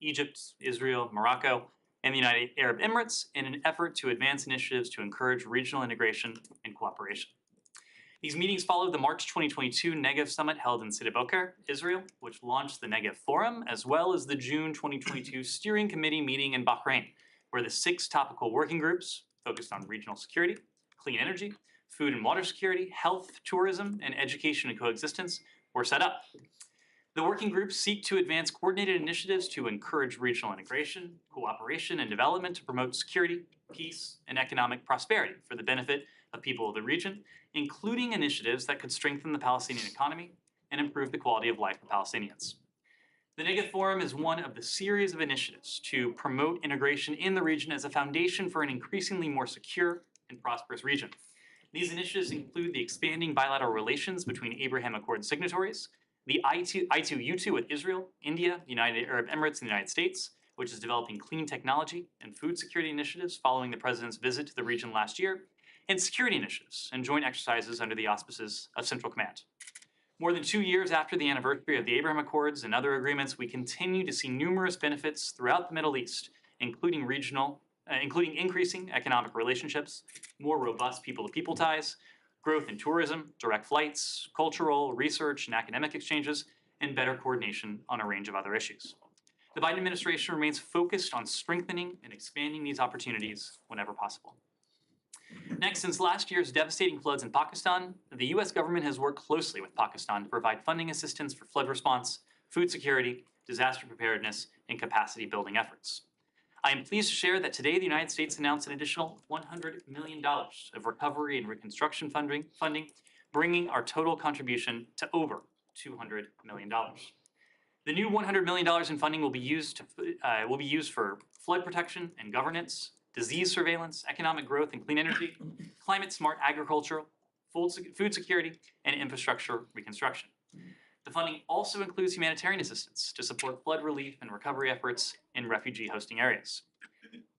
Egypt, Israel, Morocco, and the United Arab Emirates in an effort to advance initiatives to encourage regional integration and cooperation. These meetings followed the March 2022 Negev Summit held in Sde Boker, Israel, which launched the Negev Forum, as well as the June 2022 Steering Committee meeting in Bahrain, where the 6 topical working groups focused on regional security, clean energy, food and water security, health, tourism, and education and coexistence were set up. The working groups seek to advance coordinated initiatives to encourage regional integration, cooperation, and development to promote security, peace, and economic prosperity for the benefit of people of the region, including initiatives that could strengthen the Palestinian economy and improve the quality of life of Palestinians. The Negev Forum is one of the series of initiatives to promote integration in the region as a foundation for an increasingly more secure and prosperous region. These initiatives include the expanding bilateral relations between Abraham Accord signatories, the I2U2 with Israel, India, the United Arab Emirates, and the United States, which is developing clean technology and food security initiatives following the president's visit to the region last year, and security initiatives and joint exercises under the auspices of Central Command. More than 2 years after the anniversary of the Abraham Accords and other agreements, we continue to see numerous benefits throughout the Middle East, including increasing economic relationships, more robust people-to-people ties, growth in tourism, direct flights, cultural, research, and academic exchanges, and better coordination on a range of other issues. The Biden administration remains focused on strengthening and expanding these opportunities whenever possible. Next, since last year's devastating floods in Pakistan, the U.S. government has worked closely with Pakistan to provide funding assistance for flood response, food security, disaster preparedness, and capacity building efforts. I am pleased to share that today the United States announced an additional $100 million of recovery and reconstruction funding, bringing our total contribution to over $200 million. The new $100 million in funding will be used for flood protection and governance, disease surveillance, economic growth and clean energy, climate-smart agriculture, food security, and infrastructure reconstruction. The funding also includes humanitarian assistance to support flood relief and recovery efforts in refugee hosting areas.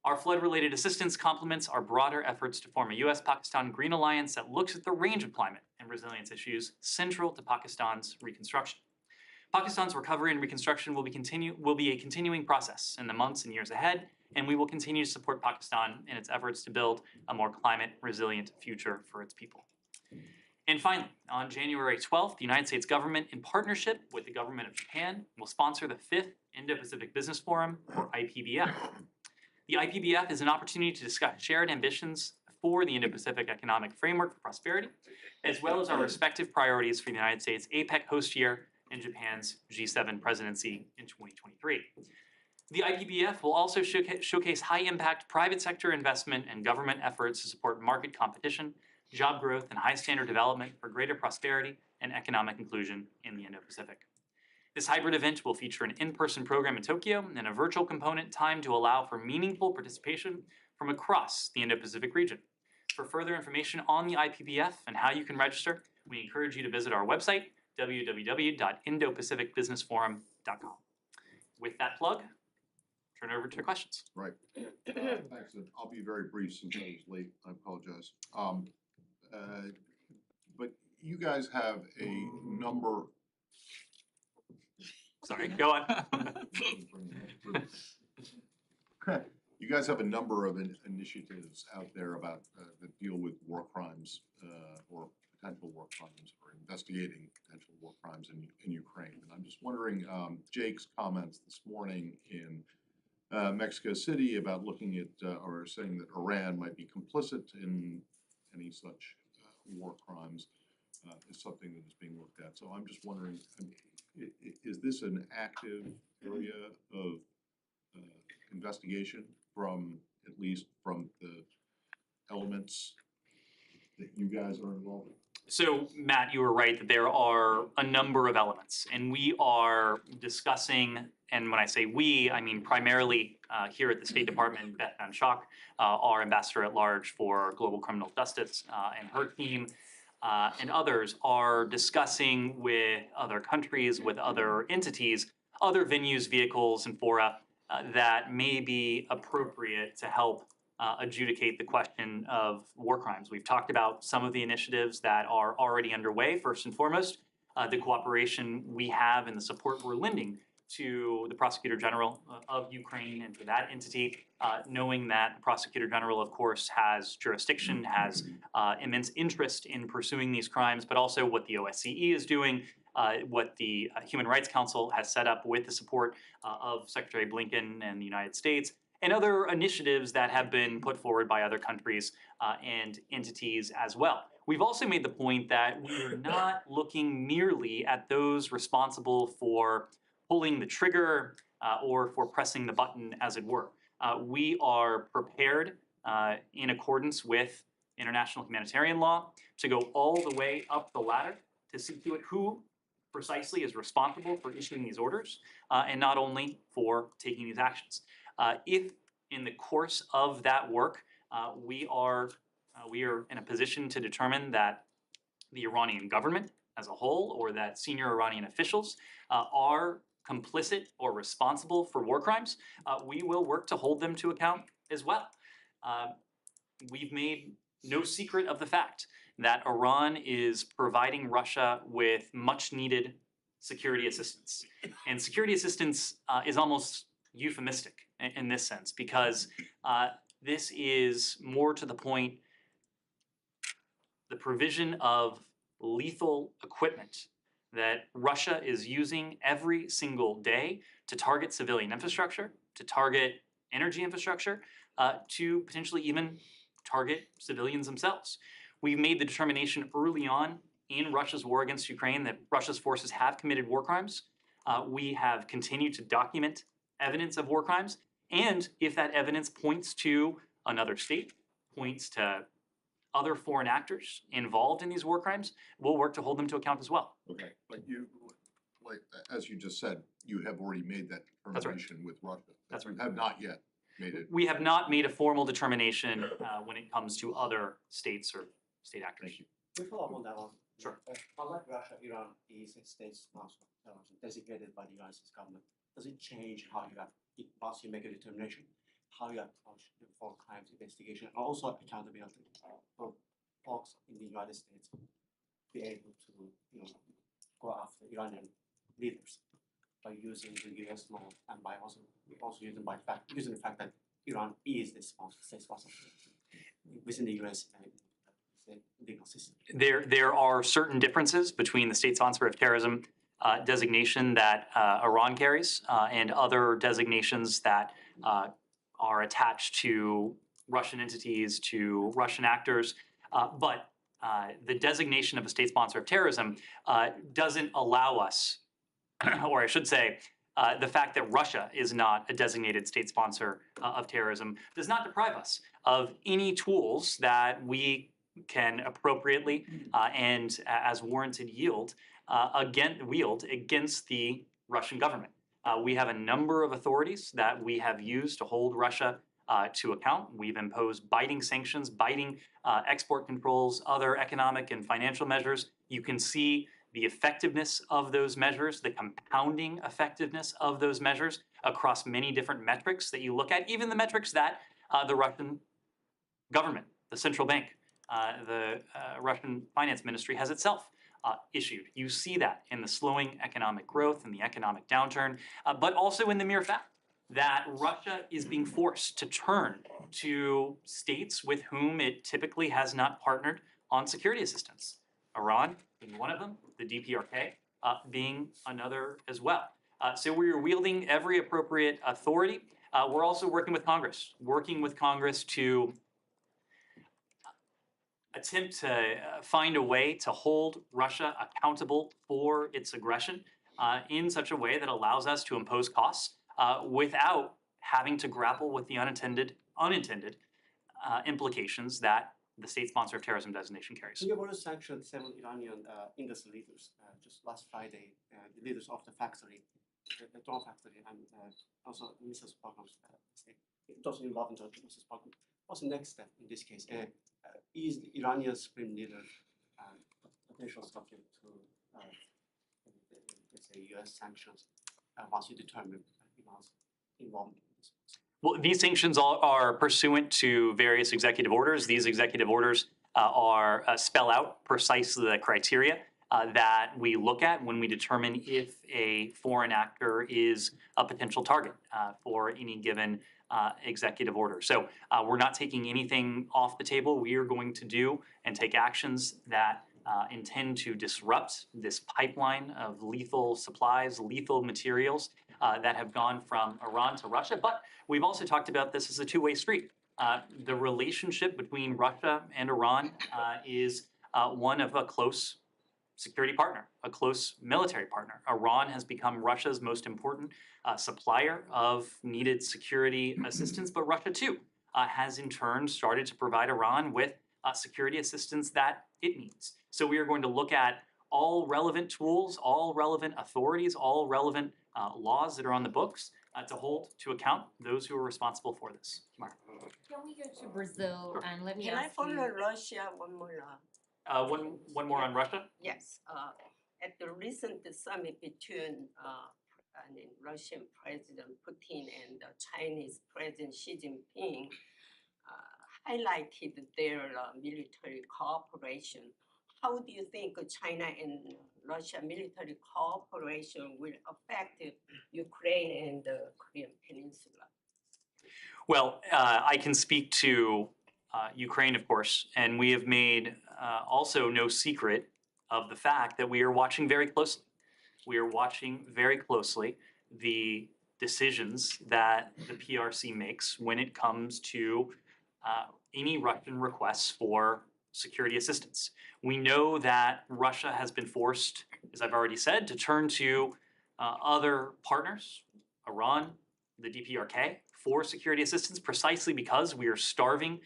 Our flood-related assistance complements our broader efforts to form a U.S. Pakistan Green Alliance that looks at the range of climate and resilience issues central to Pakistan's reconstruction. Pakistan's recovery and reconstruction will be a continuing process in the months and years ahead, and we will continue to support Pakistan in its efforts to build a more climate-resilient future for its people. And finally, on January 12th, the United States government, in partnership with the government of Japan, will sponsor the 5th Indo-Pacific Business Forum, or IPBF. The IPBF is an opportunity to discuss shared ambitions for the Indo-Pacific Economic Framework for Prosperity, as well as our respective priorities for the United States APEC host year and Japan's G7 presidency in 2023. The IPBF will also showcase high-impact private sector investment and government efforts to support market competition, job growth, and high-standard development for greater prosperity and economic inclusion in the Indo-Pacific. This hybrid event will feature an in-person program in Tokyo and a virtual component timed to allow for meaningful participation from across the Indo-Pacific region. For further information on the IPBF and how you can register, we encourage you to visit our website, www.indopacificbusinessforum.com. With that plug, turn it over to questions. Right. Thanks. I'll be very brief since I was late. I apologize. But you guys have a number. Sorry, go on. You guys have a number of initiatives out there about that deal with war crimes or potential war crimes or investigating potential war crimes in Ukraine. And I'm just wondering, Jake's comments this morning in Mexico City about looking at or saying that Iran might be complicit in any such war crimes is something that is being looked at. So I'm just wondering, is this an active area of investigation at least from the elements that you guys are involved in? So, Matt, you were right that there are a number of elements, and we are discussing, and when I say we, I mean primarily here at the State Department, Beth Van Schaack, our ambassador at large for global criminal justice, and her team and others are discussing with other countries, with other entities, other venues, vehicles, and fora that may be appropriate to help adjudicate the question of war crimes. We've talked about some of the initiatives that are already underway. First and foremost, the cooperation we have and the support we're lending to the Prosecutor General of Ukraine and to that entity, knowing that the Prosecutor General, of course, has jurisdiction, has immense interest in pursuing these crimes, but also what the OSCE is doing, what the Human Rights Council has set up with the support of Secretary Blinken and the United States, and other initiatives that have been put forward by other countries and entities as well. We've also made the point that we're not looking merely at those responsible for pulling the trigger or for pressing the button, as it were. We are prepared in accordance with international humanitarian law to go all the way up the ladder to see to it who precisely is responsible for issuing these orders and not only for taking these actions. If in the course of that work we are in a position to determine that the Iranian government as a whole or that senior Iranian officials are complicit or responsible for war crimes, we will work to hold them to account as well. We've made no secret of the fact that Iran is providing Russia with much needed security assistance. And security assistance is almost euphemistic in this sense, because this is more to the point the provision of lethal equipment that Russia is using every single day to target civilian infrastructure, to target energy infrastructure, to potentially even target civilians themselves. We've made the determination early on in Russia's war against Ukraine that Russia's forces have committed war crimes. We have continued to document evidence of war crimes, and if that evidence points to another state, points to other foreign actors involved in these war crimes, we'll work to hold them to account as well. Okay, but you, like, as you just said, you have already made that determination with Russia. That's right. You have not yet made it. We have not made a formal determination when it comes to other states or state actors. Thank you. We follow up on that one. Sure. Unlike Russia, Iran is a state sponsor designated by the United States government. Does it change how you once you make a determination, how you approach the foreign crimes investigation, and also accountability for folks in the United States be able to go after Iranian leaders by using the U.S. law and by also using the fact that Iran is the state sponsor within the U.S. legal system. There are certain differences between the state sponsor of terrorism designation that Iran carries and other designations that are attached to Russian entities, to Russian actors, but the designation of a state sponsor of terrorism doesn't allow us, or I should say, the fact that Russia is not a designated state sponsor of terrorism does not deprive us of any tools that we can appropriately and as warranted wield against the Russian government. We have a number of authorities that we have used to hold Russia to account. We've imposed biting sanctions, biting export controls, other economic and financial measures. You can see the effectiveness of those measures, the compounding effectiveness of those measures across many different metrics that you look at, even the metrics that the Russian government, the central bank, the Russian finance ministry has itself issued. You see that in the slowing economic growth and the economic downturn, but also in the mere fact that Russia is being forced to turn to states with whom it typically has not partnered on security assistance. Iran being one of them, the DPRK being another as well. So we are wielding every appropriate authority. We're also working with Congress to attempt to find a way to hold Russia accountable for its aggression in such a way that allows us to impose costs without having to grapple with the unintended implications that the state sponsor of terrorism designation carries. We have sanctioned 7 Iranian industry leaders just last Friday, the leaders of the factory, the drone factory, and also missiles programs. It doesn't involve the missiles program. What's the next step in this case? Is the Iranian supreme leader potential subject to let's say U.S. sanctions once you determine Iran's involvement in this? Well, these sanctions are pursuant to various executive orders. These executive orders spell out precisely the criteria that we look at when we determine if a foreign actor is a potential target for any given executive order. So we're not taking anything off the table. We are going to do and take actions that intend to disrupt this pipeline of lethal supplies, lethal materials that have gone from Iran to Russia. But we've also talked about this as a two-way street. The relationship between Russia and Iran is one of a close security partner, a close military partner. Iran has become Russia's most important supplier of needed security assistance, but Russia too has in turn started to provide Iran with security assistance that it needs. So we are going to look at all relevant tools, all relevant authorities, all relevant laws that are on the books to hold to account those who are responsible for this. Tamara. Can we go to Brazil and let me Can I ask follow you? Russia one more? One more on Russia. Yes, at the recent summit between Russian President Putin and Chinese President Xi Jinping highlighted their military cooperation. How do you think China and Russia military cooperation will affect Ukraine and the Korean Peninsula? Well, I can speak to Ukraine, of course, and we have made also no secret of the fact that we are watching very closely. We are watching very closely the decisions that the PRC makes when it comes to any Russian requests for security assistance. We know that Russia has been forced, as I've already said, to turn to other partners, Iran, the DPRK, for security assistance precisely because we are starving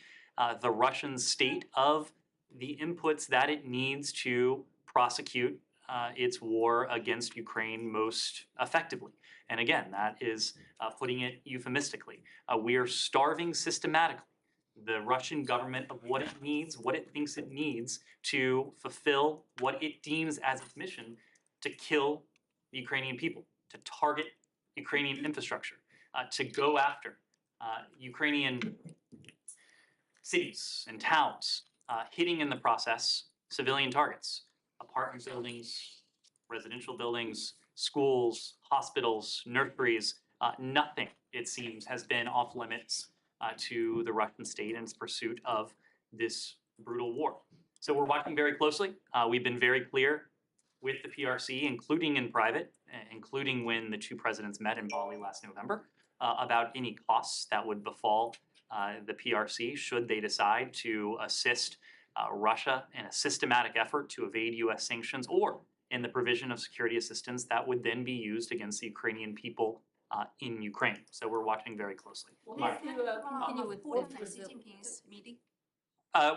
the Russian state of the inputs that it needs to prosecute its war against Ukraine most effectively. And again, that is putting it euphemistically. We are starving systematically the Russian government of what it needs, what it thinks it needs to fulfill what it deems as its mission to kill the Ukrainian people, to target Ukrainian infrastructure, to go after Ukrainian cities and towns, hitting in the process civilian targets, apartment buildings, residential buildings, schools, hospitals, nurseries. Nothing, it seems, has been off limits to the Russian state in its pursuit of this brutal war. So we're watching very closely. We've been very clear with the PRC, including in private, including when the two presidents met in Bali last November, about any costs that would befall the PRC should they decide to assist Russia in a systematic effort to evade U.S. sanctions or in the provision of security assistance that would then be used against the Ukrainian people in Ukraine. So we're watching very closely. We'll Mara. have to continue with Xi Brazil. Jinping's meeting.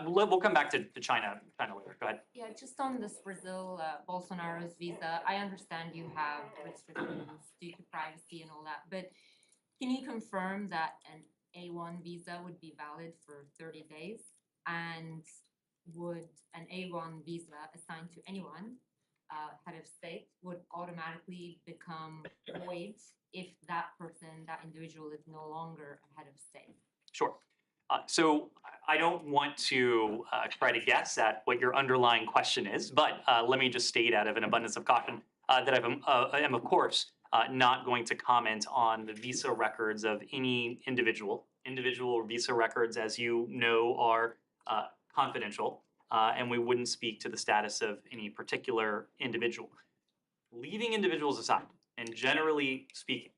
We'll come back to China later. Go ahead. Yeah, just on this Brazil, Bolsonaro's visa, I understand you have restrictions due to privacy and all that, but can you confirm that an A1 visa would be valid for 30 days? And would an A1 visa assigned to anyone, head of state, would automatically become void if that person, that individual is no longer a head of state? Sure. So I don't want to try to guess at what your underlying question is, but let me just state out of an abundance of caution that I am, of course, not going to comment on the visa records of any individual. Individual visa records, as you know, are confidential, and we wouldn't speak to the status of any particular individual. Leaving individuals aside, and generally speaking,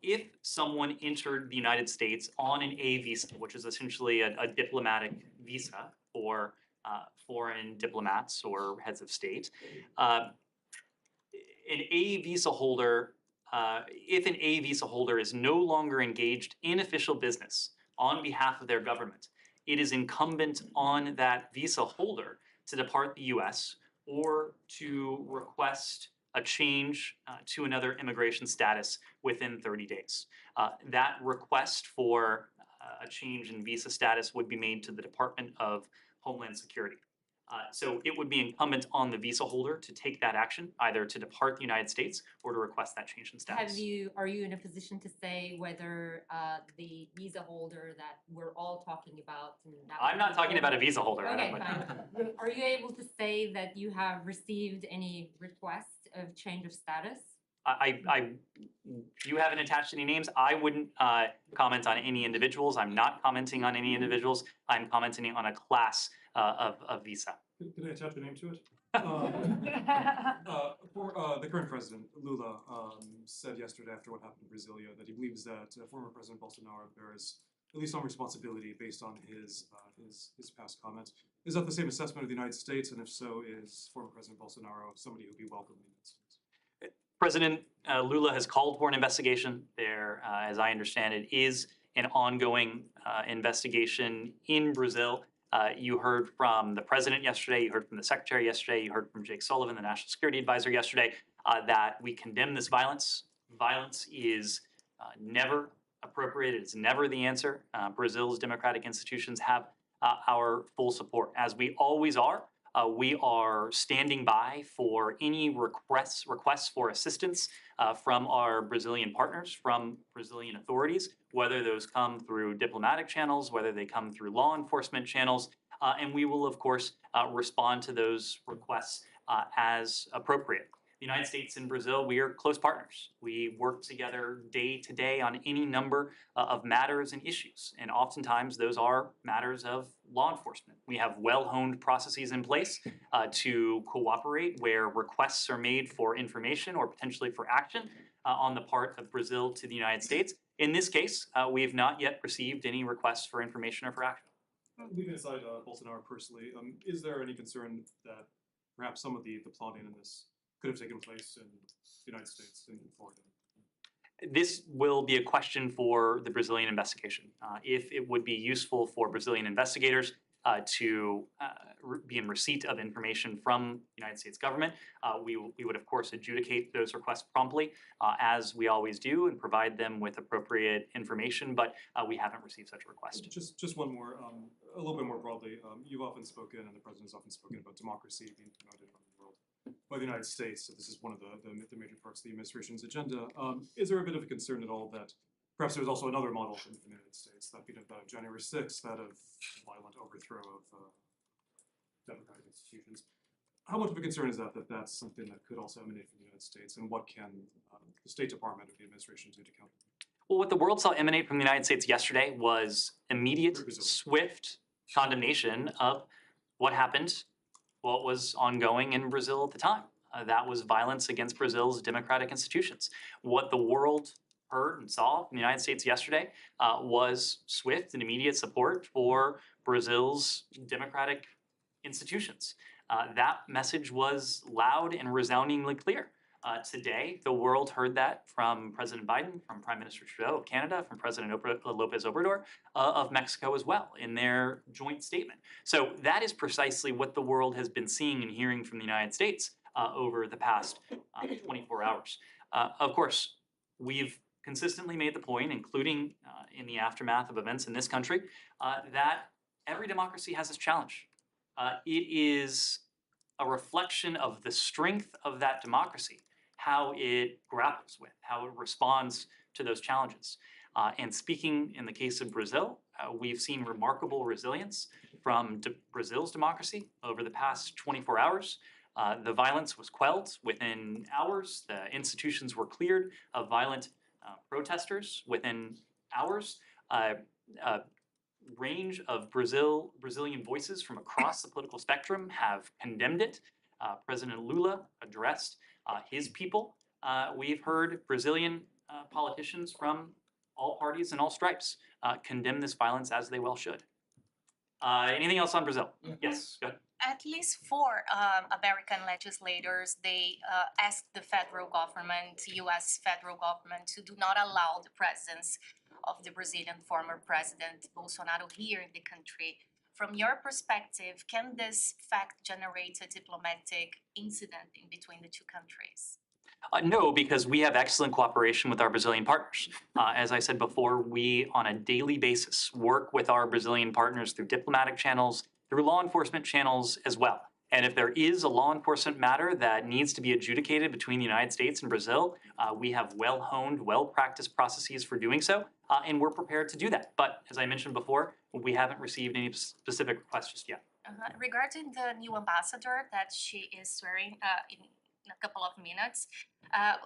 if someone entered the United States on an A visa, which is essentially a diplomatic visa for foreign diplomats or heads of state, an A visa holder, if an A visa holder is no longer engaged in official business on behalf of their government, it is incumbent on that visa holder to depart the U.S. or to request a change to another immigration status within 30 days. That request for a change in visa status would be made to the Department of Homeland Security. So it would be incumbent on the visa holder to take that action, either to depart the United States or to request that change in status. Are you in a position to say whether the visa holder that we're all talking about? And that I'm not talking about a visa holder. Okay, but- fine. Are you able to say that you have received any requests of change of status? You haven't attached any names. I wouldn't comment on any individuals. I'm not commenting on any individuals. I'm commenting on a class of visa. Can I attach a name to it? The current president, Lula, said yesterday after what happened in Brasilia that he believes that former President Bolsonaro bears at least some responsibility based on his past comments. Is that the same assessment of the United States? And if so, is former President Bolsonaro somebody who would be welcome in the United States? President Lula has called for an investigation. There, as I understand it, is an ongoing investigation in Brazil. You heard from the president yesterday, you heard from the secretary yesterday, you heard from Jake Sullivan, the national security advisor yesterday, that we condemn this violence. Violence is never appropriate, it's never the answer. Brazil's democratic institutions have our full support, as we always are. We are standing by for any requests for assistance from our Brazilian partners, from Brazilian authorities, whether those come through diplomatic channels, whether they come through law enforcement channels, and we will, of course, respond to those requests as appropriate. The United States and Brazil, we are close partners. We work together day to day on any number of matters and issues, and oftentimes those are matters of law enforcement. We have well-honed processes in place to cooperate where requests are made for information or potentially for action on the part of Brazil to the United States. In this case, we have not yet received any requests for information or for action. Leaving aside Bolsonaro personally, is there any concern that perhaps some of the plotting in this could have taken place in the United States and in Florida? This will be a question for the Brazilian investigation. If it would be useful for Brazilian investigators to be in receipt of information from the United States government, we would of course adjudicate those requests promptly, as we always do, and provide them with appropriate information, but we haven't received such a request. Just one more, a little bit more broadly, you've often spoken, and the president has often spoken about democracy being promoted around the world by the United States, so this is one of the major parts of the administration's agenda. Is there a bit of a concern at all that perhaps there's also another model in the United States, that being about January 6th, that of violent overthrow of democratic institutions? How much of a concern is that that's something that could also emanate from the United States, and what can the State Department of the administration do to counter? Well, what the world saw emanate from the United States yesterday was immediate, Brazil. swift condemnation of what happened, what was ongoing in Brazil at the time. That was violence against Brazil's democratic institutions. What the world heard and saw from the United States yesterday was swift and immediate support for Brazil's democratic institutions. That message was loud and resoundingly clear. Today, the world heard that from President Biden, from Prime Minister Trudeau of Canada, from President Lopez Obrador of Mexico as well, in their joint statement. So that is precisely what the world has been seeing and hearing from the United States over the past 24 hours. Of course, we've consistently made the point, including in the aftermath of events in this country, that every democracy has its challenge. It is a reflection of the strength of that democracy, how it grapples with, how it responds to those challenges. And speaking in the case of Brazil, we've seen remarkable resilience from Brazil's democracy over the past 24 hours. The violence was quelled within hours. The institutions were cleared of violent protesters within hours. A range of Brazilian voices from across the political spectrum have condemned it. President Lula addressed his people. We've heard Brazilian politicians from all parties and all stripes condemn this violence, as they well should. Anything else on Brazil? Yes, go ahead. At least 4 American legislators, they asked the federal government, U.S. federal government, to do not allow the presence of the Brazilian former president Bolsonaro here in the country. From your perspective, can this fact generate a diplomatic incident in between the two countries? No, because we have excellent cooperation with our Brazilian partners. As I said before, we on a daily basis work with our Brazilian partners through diplomatic channels through law enforcement channels as well. And if there is a law enforcement matter that needs to be adjudicated between the United States and Brazil, we have well-honed, well-practiced processes for doing so, and we're prepared to do that. But as I mentioned before, we haven't received any specific requests just yet. Regarding the new ambassador that she is swearing in a couple of minutes,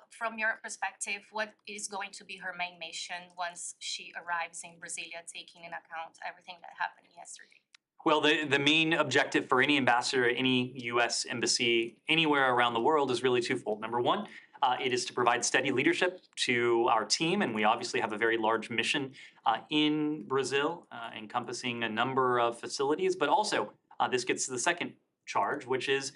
from your perspective, what is going to be her main mission once she arrives in Brasilia, taking into account everything that happened yesterday? Well, the main objective for any ambassador, any U.S. embassy anywhere around the world is really twofold. Number one, it is to provide steady leadership to our team, and we obviously have a very large mission in Brazil, encompassing a number of facilities. But also, this gets to the second charge, which is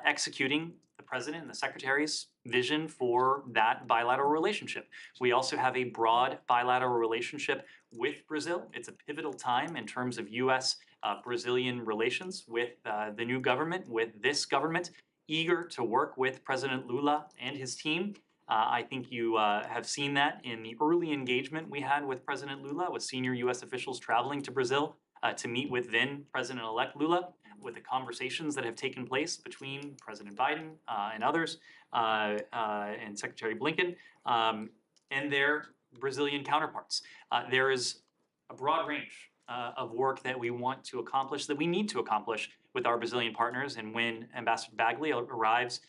executing the president and the secretary's vision for that bilateral relationship. We also have a broad bilateral relationship with Brazil. It's a pivotal time in terms of U.S. Brazilian relations with the new government, with this government, eager to work with President Lula and his team. I think you have seen that in the early engagement we had with President Lula, with senior U.S. officials traveling to Brazil to meet with then President-elect Lula, with the conversations that have taken place between President Biden and others, and Secretary Blinken, and their Brazilian counterparts. There is a broad range of work that we want to accomplish, that we need to accomplish with our Brazilian partners. And when Ambassador Bagley arrives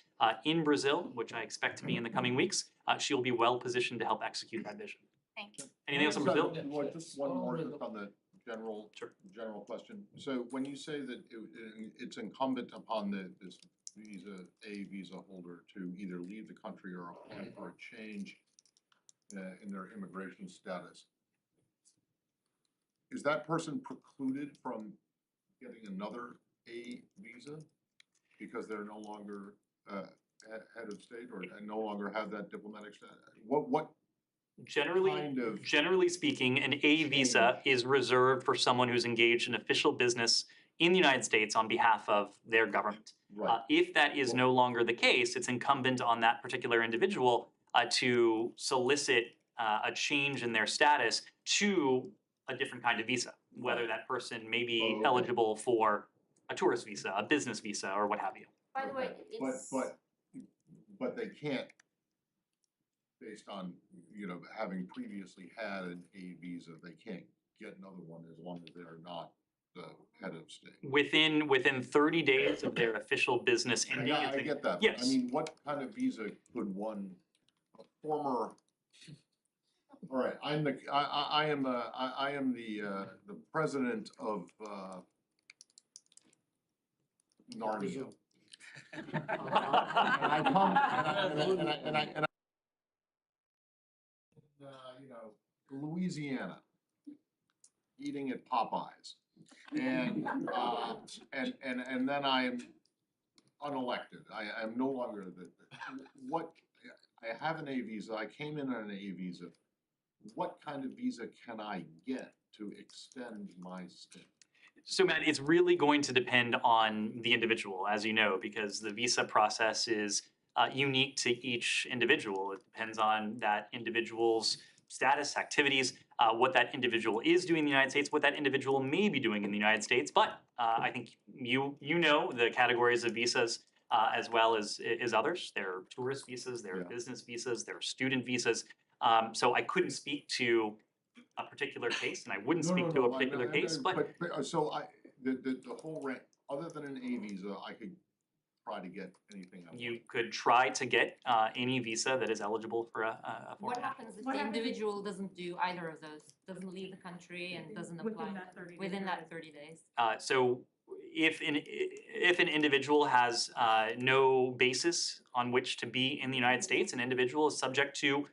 in Brazil, which I expect to be in the coming weeks, she'll be well positioned to help execute that vision. Thank you. Anything else on Brazil? Just one more just on the general question. So when you say that it's incumbent upon this visa holder to either leave the country or apply for a change in their immigration status, is that person precluded from getting another A visa because they're no longer head of state or no longer have that diplomatic status? What kind of Generally speaking, an A visa is reserved for someone who's engaged in official business in the United States on behalf of their government. Right. If that is no longer the case, it's incumbent on that particular individual to solicit a change in their status to a different kind of visa, whether that person may be eligible for a tourist visa, a business visa, or what have you. By the way, it's. But they can't, based on, having previously had an A visa, they can't get another one as long as they're not the head of state. Within 30 days of their official business ending. Yeah, I get that. Yes. I mean, what kind of visa could one, a former, all right, I am the president of Narnia. And I come, Louisiana, eating at Popeyes, and then I am unelected. I am no longer I have an A visa. I came in on an A visa. What kind of visa can I get to extend my stay? So Matt, it's really going to depend on the individual, as you know, because the visa process is unique to each individual. It depends on that individual's status, activities, what that individual is doing in the United States, what that individual may be doing in the United States. But I think you know the categories of visas as well as others. There are tourist visas, there are business visas, there are student visas. So I couldn't speak to a particular case, and I wouldn't speak to a particular case. But so the whole range, other than an A visa, I could try to get anything else. You could try to get any visa that is eligible for a foreign. What happens if the individual doesn't do either of those, doesn't leave the country and doesn't apply within that 30 days? So if an individual has no basis on which to be in the United States, an individual is subject to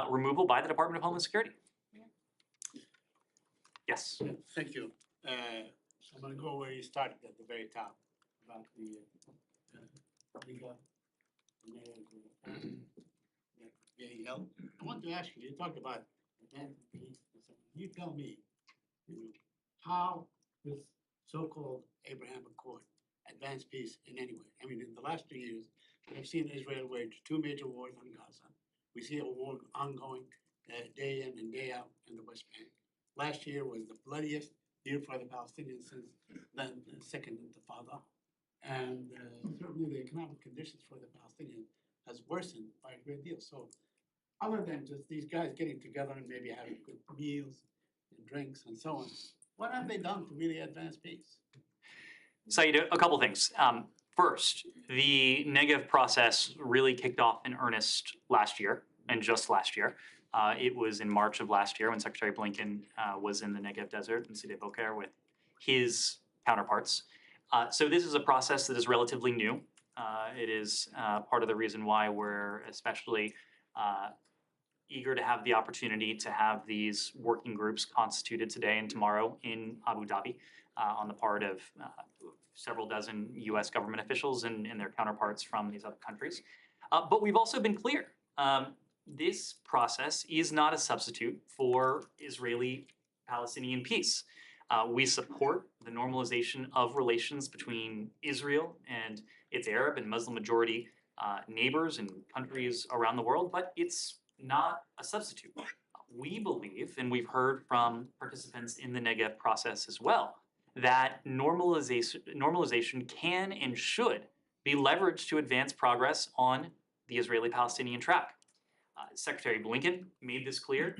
removal by the Department of Homeland Security. Yes. Thank you. So I'm gonna go where you started at the very top about the legal getting help. I want to ask you talked about advanced peace. You tell me, how this so-called Abraham Accord advanced peace in any way? I mean, in the last 2 years, we've seen Israel wage 2 major wars on Gaza. We see a war ongoing day in and day out in the West Bank. Last year was the bloodiest dear for the Palestinians since then, the second Intifada. And certainly the economic conditions for the Palestinians has worsened by a great deal. So other than just these guys getting together and maybe having good meals and drinks and so on, what have they done to really advance peace? So a couple things. First, the Negev process really kicked off in earnest last year, and just last year. It was in March of last year when Secretary Blinken was in the Negev desert in Sde Boker with his counterparts. So this is a process that is relatively new. It is part of the reason why we're especially eager to have the opportunity to have these working groups constituted today and tomorrow in Abu Dhabi on the part of several dozen U.S. government officials and their counterparts from these other countries. But we've also been clear. This process is not a substitute for Israeli-Palestinian peace. We support the normalization of relations between Israel and its Arab and Muslim majority neighbors and countries around the world, but it's not a substitute. We believe, and we've heard from participants in the Negev process as well, that normalization can and should be leveraged to advance progress on the Israeli-Palestinian track. Secretary Blinken made this clear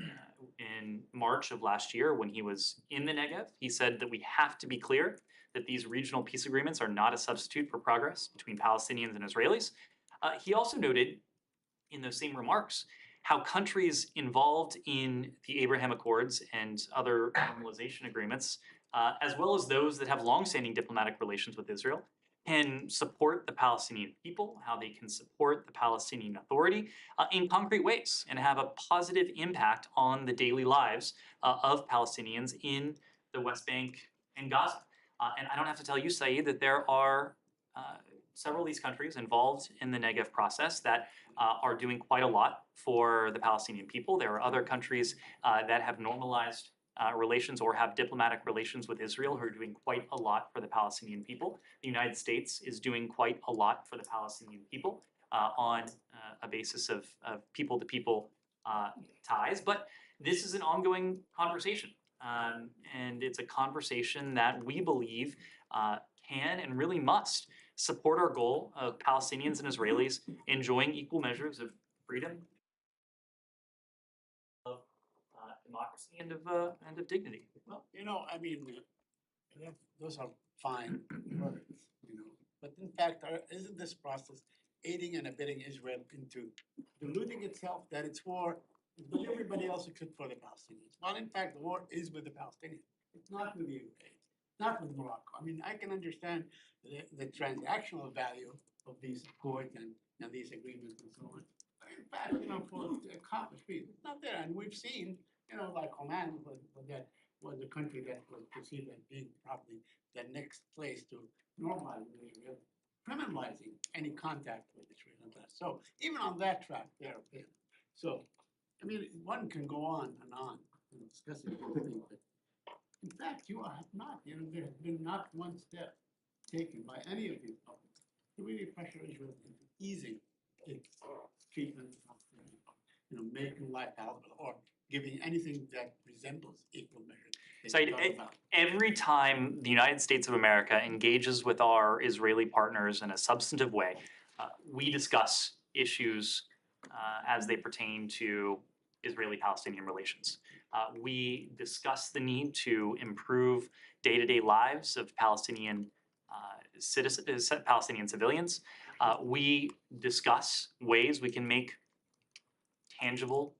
in March of last year when he was in the Negev. He said that we have to be clear that these regional peace agreements are not a substitute for progress between Palestinians and Israelis. He also noted in those same remarks how countries involved in the Abraham Accords and other normalization agreements, as well as those that have longstanding diplomatic relations with Israel, can support the Palestinian people, how they can support the Palestinian Authority in concrete ways and have a positive impact on the daily lives of Palestinians in the West Bank and Gaza. And I don't have to tell you, Saeed, that there are several of these countries involved in the Negev process that are doing quite a lot for the Palestinian people. There are other countries that have normalized relations or have diplomatic relations with Israel who are doing quite a lot for the Palestinian people. The United States is doing quite a lot for the Palestinian people on a basis of people-to-people ties. But this is an ongoing conversation. And it's a conversation that we believe can and really must support our goal of Palestinians and Israelis enjoying equal measures of freedom, of democracy, and of dignity. Well, I mean, those are fine words, but in fact, isn't this process aiding and abetting Israel into deluding itself that it's war with everybody else except for the Palestinians? Well, in fact, the war is with the Palestinians. It's not with the UK. It's not with Morocco. I mean, I can understand the transactional value of these accords and these agreements and so on. But in fact, for the accomplished peace, it's not there. And we've seen, like Oman was a country that was perceived as being probably the next place to normalize Israel, criminalizing any contact with Israel and that. So even on that track, they're okay. So, I mean, one can go on and discussing everything, but in fact, you have not. There has been not one step taken by any of these publics to really pressure Israel into easing its treatment of, making life palatable or giving anything that resembles equal measure. So every time the United States of America engages with our Israeli partners in a substantive way, we discuss issues as they pertain to Israeli-Palestinian relations. We discuss the need to improve day-to-day lives of Palestinian Palestinian civilians. We discuss ways we can make tangible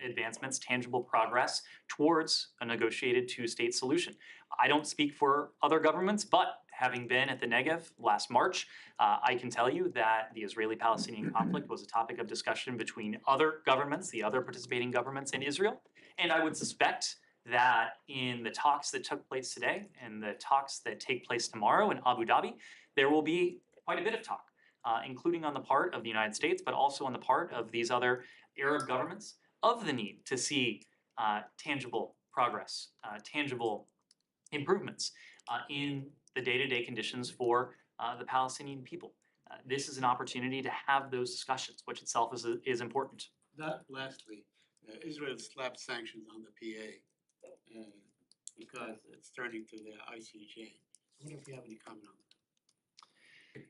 advancements, tangible progress towards a negotiated two-state solution. I don't speak for other governments, but having been at the Negev last March, I can tell you that the Israeli-Palestinian conflict was a topic of discussion between other governments, the other participating governments in Israel. And I would suspect that in the talks that took place today and the talks that take place tomorrow in Abu Dhabi, there will be quite a bit of talk, including on the part of the United States, but also on the part of these other Arab governments, of the need to see tangible progress, tangible improvements in the day-to-day conditions for the Palestinian people. This is an opportunity to have those discussions, which itself is important. That lastly, Israel slapped sanctions on the PA because it's turning to the ICJ. I wonder if you have any comment on that.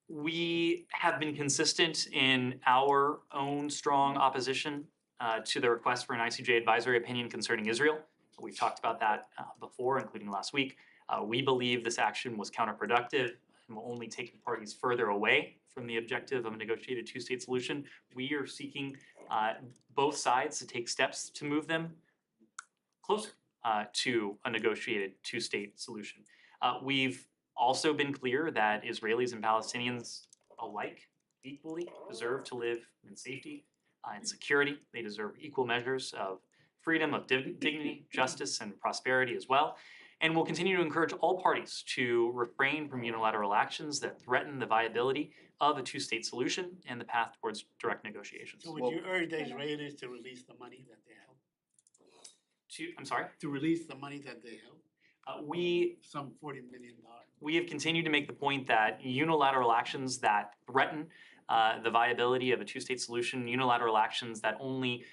We have been consistent in our own strong opposition to the request for an ICJ advisory opinion concerning Israel. We've talked about that before, including last week. We believe this action was counterproductive and will only take the parties further away from the objective of a negotiated two-state solution. We are seeking both sides to take steps to move them closer to a negotiated two-state solution. We've also been clear that Israelis and Palestinians alike equally deserve to live in safety and security. They deserve equal measures of freedom, of dignity, justice, and prosperity as well. And we'll continue to encourage all parties to refrain from unilateral actions that threaten the viability of a two-state solution and the path towards direct negotiations. So would you urge the Israelis to release the money that they held? I'm sorry? To release the money that they held? We Some $40 million. We have continued to make the point that unilateral actions that threaten the viability of a two-state solution, unilateral actions that only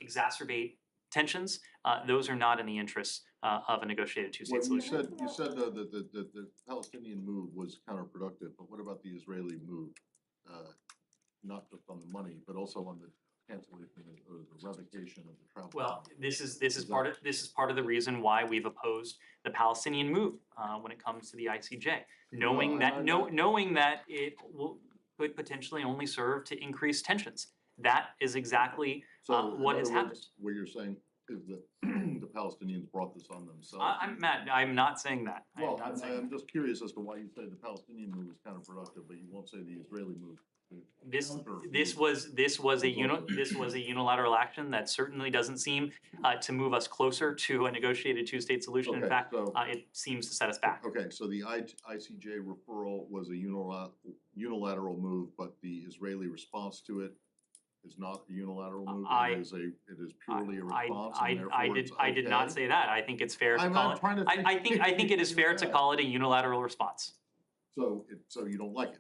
exacerbate tensions, those are not in the interests of a negotiated two-state Well, you solution. said the Palestinian move was counterproductive, but what about the Israeli move? Not just on the money, but also on the cancellation or the revocation of the travel. Well, this is part of the reason why we've opposed the Palestinian move when it comes to the ICJ, knowing that it could potentially only serve to increase tensions. That is exactly what has happened. What you're saying is that the Palestinians brought this on themselves. Matt, I'm not saying that. Well, I'm just curious as to why you say the Palestinian move is counterproductive, but you won't say the Israeli move. This was a unilateral action that certainly doesn't seem to move us closer to a negotiated two-state solution. In Okay, fact, so- it seems to set us back. Okay, so the ICJ referral was a unilateral move, but the Israeli response to it is not a unilateral move. It is purely a response, and therefore it's I did not okay? say that. I think it's fair to I'm call it. trying to I think it is fair to Yeah. call it a unilateral response. So you don't like it?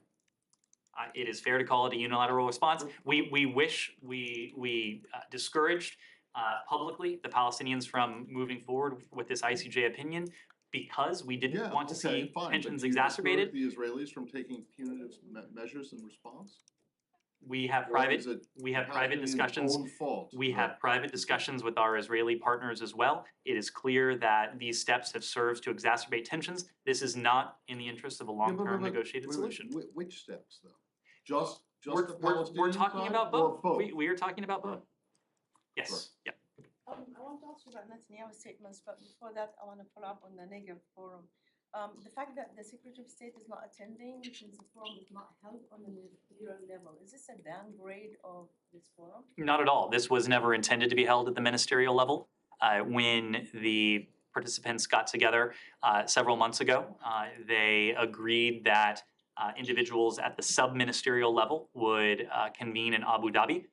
It is fair to call it a unilateral response. We wish we discouraged publicly the Palestinians from moving forward with this ICJ opinion because we didn't Yeah, want to okay, see fine, but tensions do you exacerbated. discourage the Israelis from taking punitive measures in response? We have Or private is it private Palestinians' discussions. own fault We that- have private discussions with our Israeli partners as well. It is clear that these steps have served to exacerbate tensions. This is not in the interest of a Yeah, but- long-term but- negotiated wait, solution. Which steps though? Just the We're Palestinian talking side about or both. both? We are talking about both. Yes, Sure. yeah. I want to ask you about Netanyahu's statements, but before that, I want to follow up on the Negev forum. The fact that the Secretary of State is not attending since the forum is not held on the ministerial level, is this a downgrade of this forum? Not at all. This was never intended to be held at the ministerial level. When the participants got together several months ago, they agreed that individuals at the sub-ministerial level would convene in Abu Dhabi.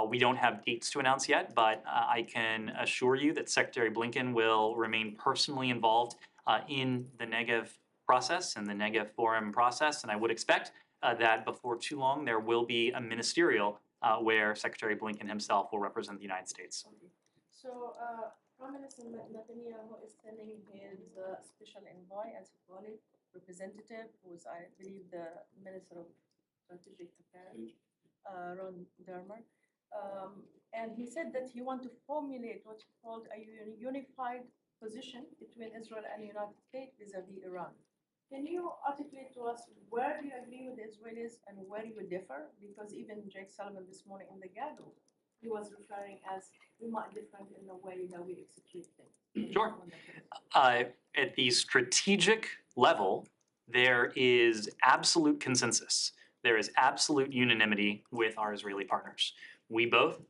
We don't have dates to announce yet, but I can assure you that Secretary Blinken will remain personally involved in the Negev process and the Negev forum process, and I would expect that before too long there will be a ministerial where Secretary Blinken himself will represent the United States. Okay. So, Prime Minister Netanyahu is sending his special envoy, as he call it, representative, who is, I believe, the Minister of Strategic Affairs, Ron Dermer. And he said that he wants to formulate what he called a unified position between Israel and the United States vis-a-vis Iran. Can you articulate to us where do you agree with the Israelis and where you differ? Because even Jake Sullivan this morning in the Gado, he was referring as we might different in the way that we execute things. Sure. At the strategic level, there is absolute consensus. There is absolute unanimity with our Israeli partners. We both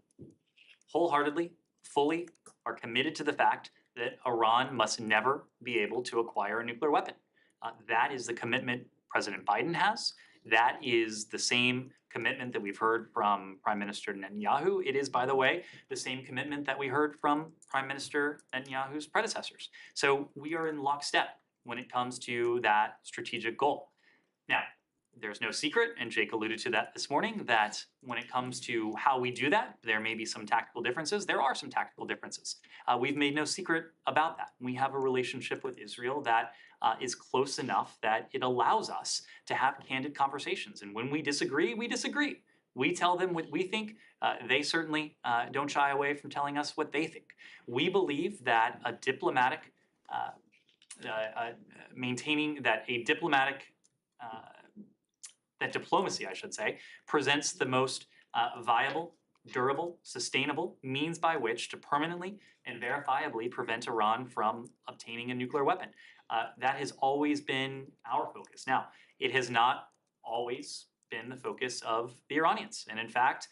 wholeheartedly, fully are committed to the fact that Iran must never be able to acquire a nuclear weapon. That is the commitment President Biden has. That is the same commitment that we've heard from Prime Minister Netanyahu. It is, by the way, the same commitment that we heard from Prime Minister Netanyahu's predecessors. So we are in lockstep when it comes to that strategic goal. Now, there's no secret, and Jake alluded to that this morning, that when it comes to how we do that, there may be some tactical differences. There are some tactical differences. We've made no secret about that. We have a relationship with Israel that is close enough that it allows us to have candid conversations. And when we disagree, we disagree. We tell them what we think. They certainly don't shy away from telling us what they think. We believe that a diplomatic, maintaining that a diplomatic, that diplomacy, I should say, presents the most viable, durable, sustainable means by which to permanently and verifiably prevent Iran from obtaining a nuclear weapon. That has always been our focus. Now, it has not always been the focus of the Iranians. And in fact,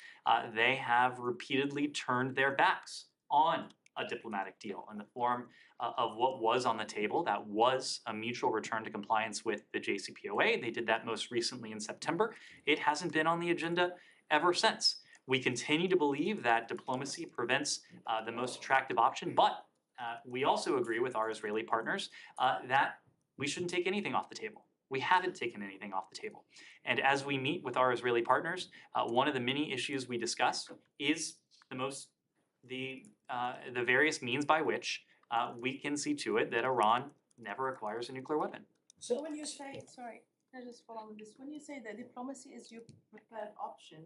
they have repeatedly turned their backs on a diplomatic deal in the form of what was on the table. That was a mutual return to compliance with the JCPOA. They did that most recently in September. It hasn't been on the agenda ever since. We continue to believe that diplomacy prevents the most attractive option, but we also agree with our Israeli partners that we shouldn't take anything off the table. We haven't taken anything off the table. And as we meet with our Israeli partners, one of the many issues we discuss is the various means by which we can see to it that Iran never acquires a nuclear weapon. So when you say, sorry, can I just follow with this? When you say that diplomacy is your preferred option,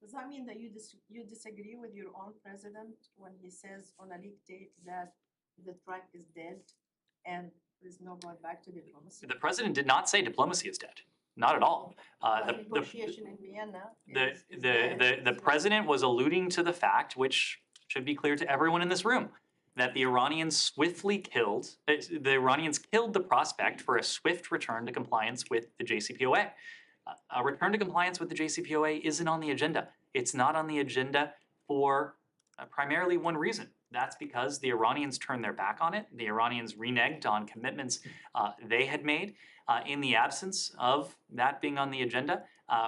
does that mean that you disagree with your own president when he says on a leaked tape that the track is dead and there's no going back to diplomacy? The president did not say diplomacy is dead. Not at all. The negotiation in Vienna is dead. The president was alluding to the fact, which should be clear to everyone in this room, that the Iranians killed the prospect for a swift return to compliance with the JCPOA. A return to compliance with the JCPOA isn't on the agenda. It's not on the agenda for primarily one reason. That's because the Iranians turned their back on it. The Iranians reneged on commitments they had made. In the absence of that being on the agenda,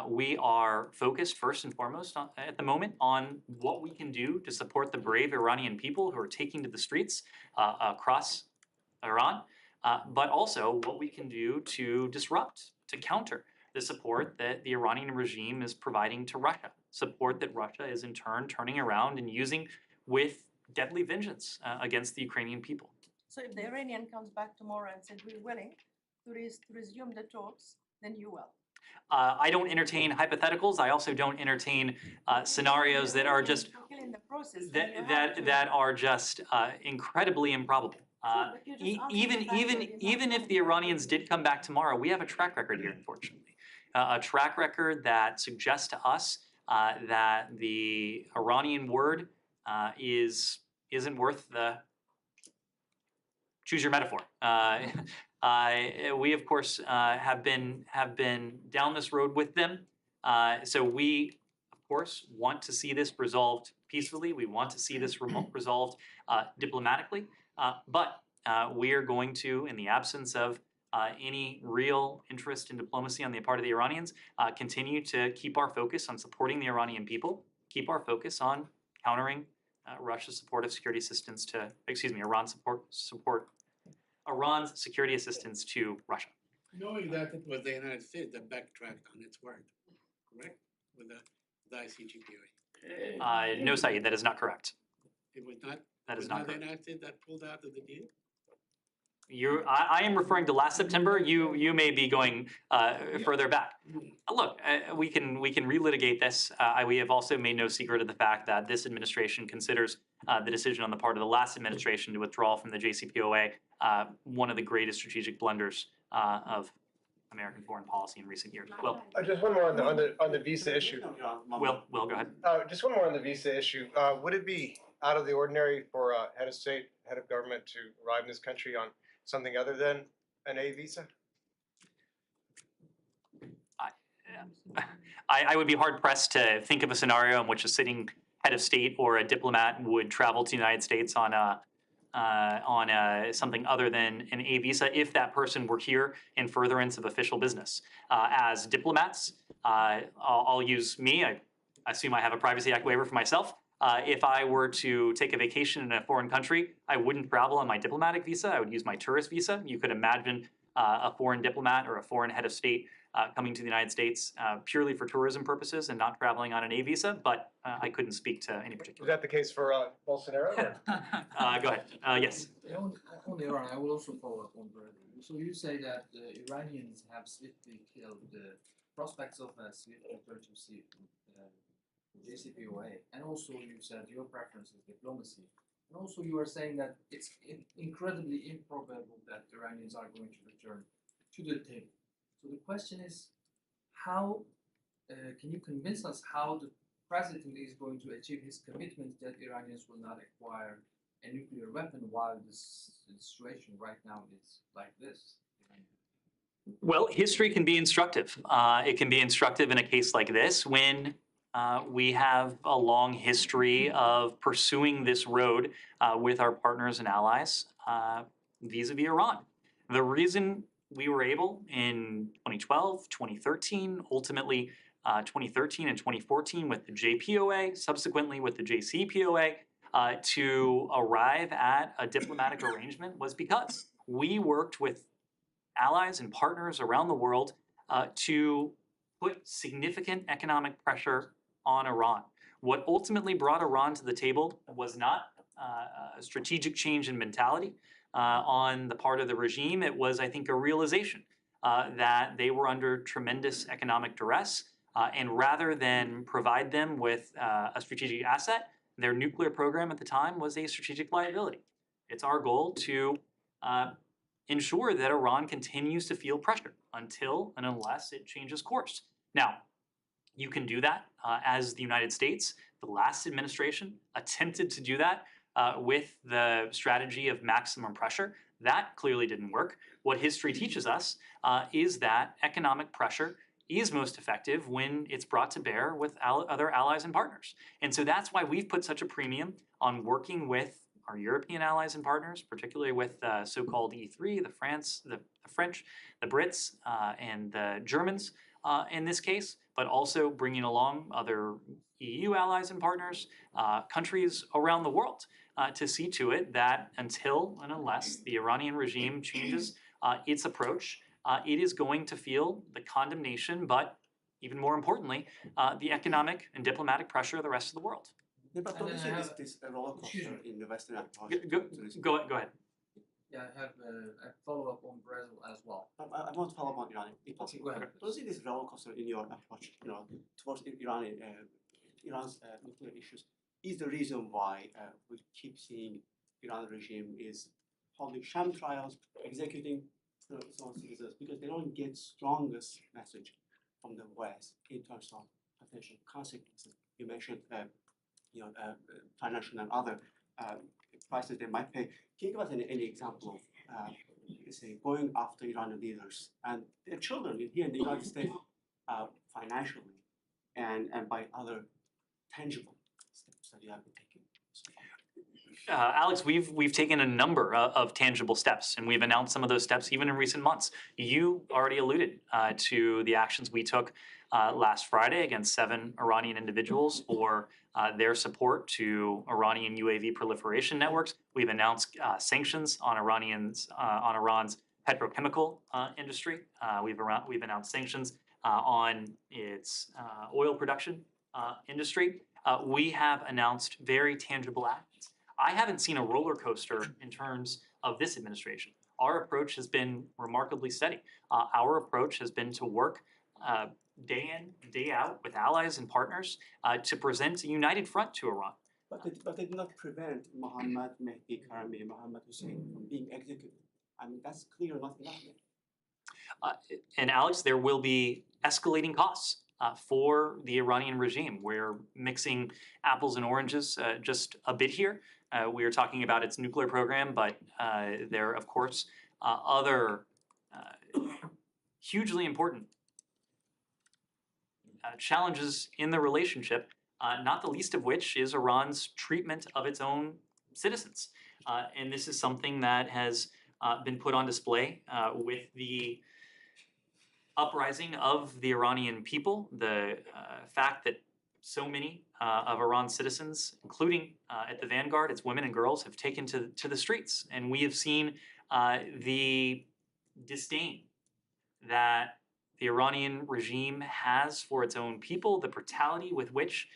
we are focused first and foremost at the moment on what we can do to support the brave Iranian people who are taking to the streets across Iran, but also what we can do to disrupt, to counter the support that the Iranian regime is providing to Russia, support that Russia is in turn turning around and using with deadly vengeance against the Ukrainian people. So if the Iranian comes back tomorrow and says we're willing to resume the talks, then you will. I don't entertain hypotheticals. I also don't entertain scenarios that are just that are just incredibly improbable. Even if the Iranians did come back tomorrow, we have a track record here, unfortunately, a track record that suggests to us that the Iranian word isn't worth the, choose your metaphor. We of course have been down this road with them. So we of course want to see this resolved peacefully. We want to see this resolved diplomatically. But we are going to, in the absence of any real interest in diplomacy on the part of the Iranians, continue to keep our focus on supporting the Iranian people, keep our focus on countering Russia's support of security assistance to, Iran's security assistance to Russia. Knowing that it was the United States that backtracked on its word, correct? With the ICGPOA. No, Saeed, that is not correct. It was not. That is was not not the correct. United States that pulled out of the deal. I am referring to last September. You may be going further back. Look, we can relitigate this. We have also made no secret of the fact that this administration considers the decision on the part of the last administration to withdraw from the JCPOA one of the greatest strategic blunders of American foreign policy in recent years. Well, just one more on the visa issue. Will, go ahead. Just one more on the visa issue. Would it be out of the ordinary for a head of state, head of government to arrive in this country on something other than an A visa? I would be hard pressed to think of a scenario in which a sitting head of state or a diplomat would travel to the United States on something other than an A visa if that person were here in furtherance of official business. As diplomats, I'll use me. I assume I have a Privacy Act waiver for myself. If I were to take a vacation in a foreign country, I wouldn't travel on my diplomatic visa. I would use my tourist visa. You could imagine a foreign diplomat or a foreign head of state coming to the United States purely for tourism purposes and not traveling on an A visa, but I couldn't speak to any Is particular. that the case for Bolsonaro? Go ahead. Yes. On Iran, I will also follow up on Brazil. So you say that the Iranians have swiftly killed the prospects of a swift return to JCPOA, and also you said your preference is diplomacy. And also you are saying that it's incredibly improbable that the Iranians are going to return to the table. So the question is, how can you convince us how the president is going to achieve his commitment that Iranians will not acquire a nuclear weapon while this situation right now is like this? Well, history can be instructive. It can be instructive in a case like this when we have a long history of pursuing this road with our partners and allies vis-a-vis Iran. The reason we were able in 2012, 2013, ultimately 2013 and 2014 with the JPOA, subsequently with the JCPOA, to arrive at a diplomatic arrangement was because we worked with allies and partners around the world to put significant economic pressure on Iran. What ultimately brought Iran to the table was not a strategic change in mentality on the part of the regime. It was, I think, a realization that they were under tremendous economic duress, and rather than provide them with a strategic asset, their nuclear program at the time was a strategic liability. It's our goal to ensure that Iran continues to feel pressure until and unless it changes course. Now, you can do that as the United States. The last administration attempted to do that with the strategy of maximum pressure. That clearly didn't work. What history teaches us is that economic pressure is most effective when it's brought to bear with other allies and partners. And so that's why we've put such a premium on working with our European allies and partners, particularly with so-called E3, the French, the Brits, and the Germans in this case, but also bringing along other EU allies and partners, countries around the world, to see to it that until and unless the Iranian regime changes its approach, it is going to feel the condemnation, but even more importantly, the economic and diplomatic pressure of the rest of the world. Yeah, but And don't you then I think have- this roller excuse coaster me. in the Western approach? Go ahead. Yeah, I have a follow-up on Brazil as well. I want to follow up on Iran, if possible. go ahead. Don't you see this roller coaster in your approach, towards Iran's nuclear issues is the reason why we keep seeing Iran regime is holding sham trials, executing some citizens because they don't get strongest message from the West in terms of potential consequences. You mentioned, financial and other prices they might pay. Can you give us any example of, say, going after Iranian leaders and their children here in the United States financially and by other tangible steps that you have been taking? Alex, we've taken a number of tangible steps, and we've announced some of those steps even in recent months. You already alluded to the actions we took last Friday against 7 Iranian individuals for their support to Iranian UAV proliferation networks. We've announced sanctions on Iran's petrochemical industry. We've announced sanctions on its oil production industry. We have announced very tangible actions. I haven't seen a roller coaster in terms of this administration. Our approach has been remarkably steady. Our approach has been to work day in, day out with allies and partners to present a united front to Iran. But they did not prevent Mohammad Mehdi Karami, Mohammad Hussein from being executed. I mean, that's clear, not enough. And Alex, there will be escalating costs for the Iranian regime. We're mixing apples and oranges just a bit here. We are talking about its nuclear program, but there are, of course, other hugely important challenges in the relationship, not the least of which is Iran's treatment of its own citizens. And this is something that has been put on display with the uprising of the Iranian people, the fact that so many of Iran's citizens, including at the vanguard, its women and girls, have taken to the streets. And we have seen the disdain that the Iranian regime has for its own people, the brutality with which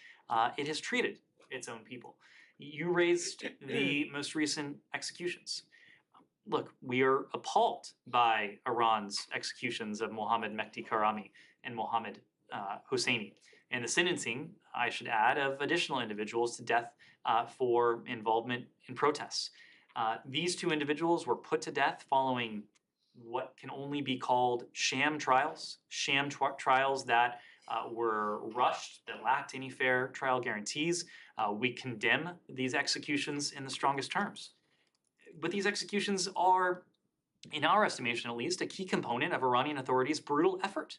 it has treated its own people. You raised the most recent executions. Look, we are appalled by Iran's executions of Mohammad Mehdi Karami and Mohammad Hosseini, and the sentencing, I should add, of additional individuals to death for involvement in protests. These two individuals were put to death following what can only be called sham trials, trials that were rushed, that lacked any fair trial guarantees. We condemn these executions in the strongest terms. But these executions are, in our estimation at least, a key component of Iranian authorities' brutal effort.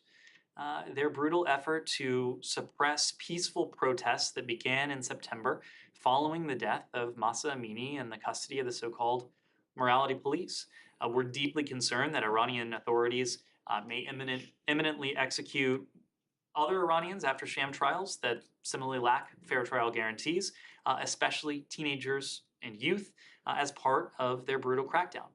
Their brutal effort to suppress peaceful protests that began in September following the death of Mahsa Amini in the custody of the so-called morality police. We're deeply concerned that Iranian authorities may imminently execute other Iranians after sham trials that similarly lack fair trial guarantees, especially teenagers and youth, as part of their brutal crackdown.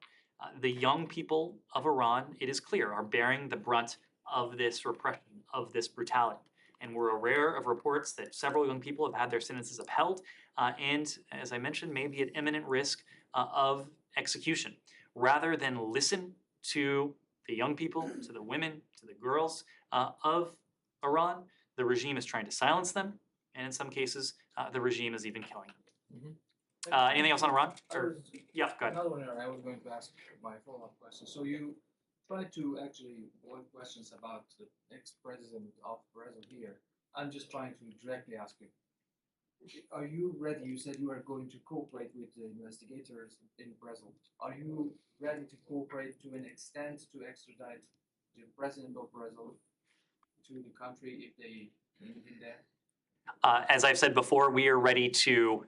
The young people of Iran, it is clear, are bearing the brunt of this repression, of this brutality. And we're aware of reports that several young people have had their sentences upheld and, as I mentioned, may be at imminent risk of execution. Rather than listen to the young people, to the women, to the girls of Iran, the regime is trying to silence them, and in some cases, the regime is even killing them. Anything else on Iran? Yeah, go ahead. Another one I was going to ask my follow-up question. So you tried to actually avoid questions about the ex-president of Brazil here. I'm just trying to directly ask you. Are you ready? You said you are going to cooperate with the investigators in Brazil. Are you ready to cooperate to an extent to extradite the president of Brazil to the country if they live in there? As I've said before, we are ready to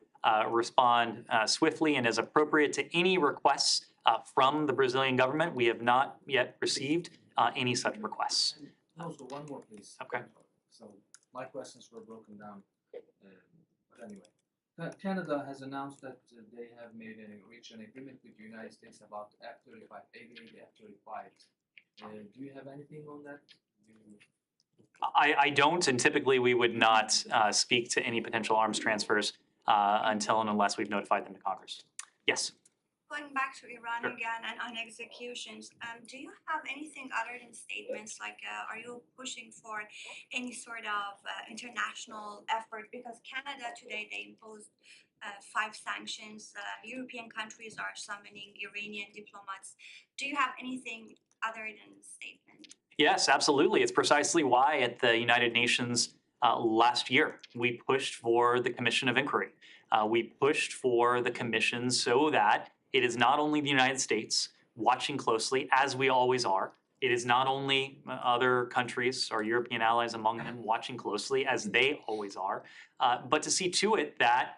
respond swiftly and as appropriate to any requests from the Brazilian government. We have not yet received any such requests. Also, one more, please. Okay. So my questions were broken down. But anyway, Canada has announced that they have reached an agreement with the United States about F-35, F-35. Do you have anything on that? I don't, and typically we would not speak to any potential arms transfers until and unless we've notified them to Congress. Yes. Going back to Iran Sure. again and on executions, do you have anything other than statements? Like, are you pushing for any sort of international effort? Because Canada today, they imposed 5 sanctions. European countries are summoning Iranian diplomats. Do you have anything other than statements? Yes, absolutely. It's precisely why at the United Nations last year, we pushed for the Commission of Inquiry. We pushed for the commission so that it is not only the United States watching closely, as we always are. It is not only other countries, our European allies among them, watching closely, as they always are, but to see to it that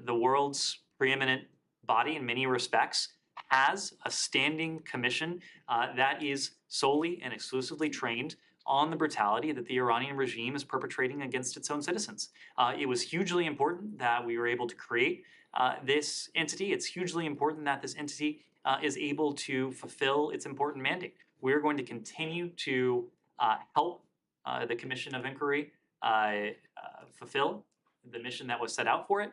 the world's preeminent body in many respects has a standing commission that is solely and exclusively trained on the brutality that the Iranian regime is perpetrating against its own citizens. It was hugely important that we were able to create this entity. It's hugely important that this entity is able to fulfill its important mandate. We're going to continue to help the Commission of Inquiry fulfill the mission that was set out for it,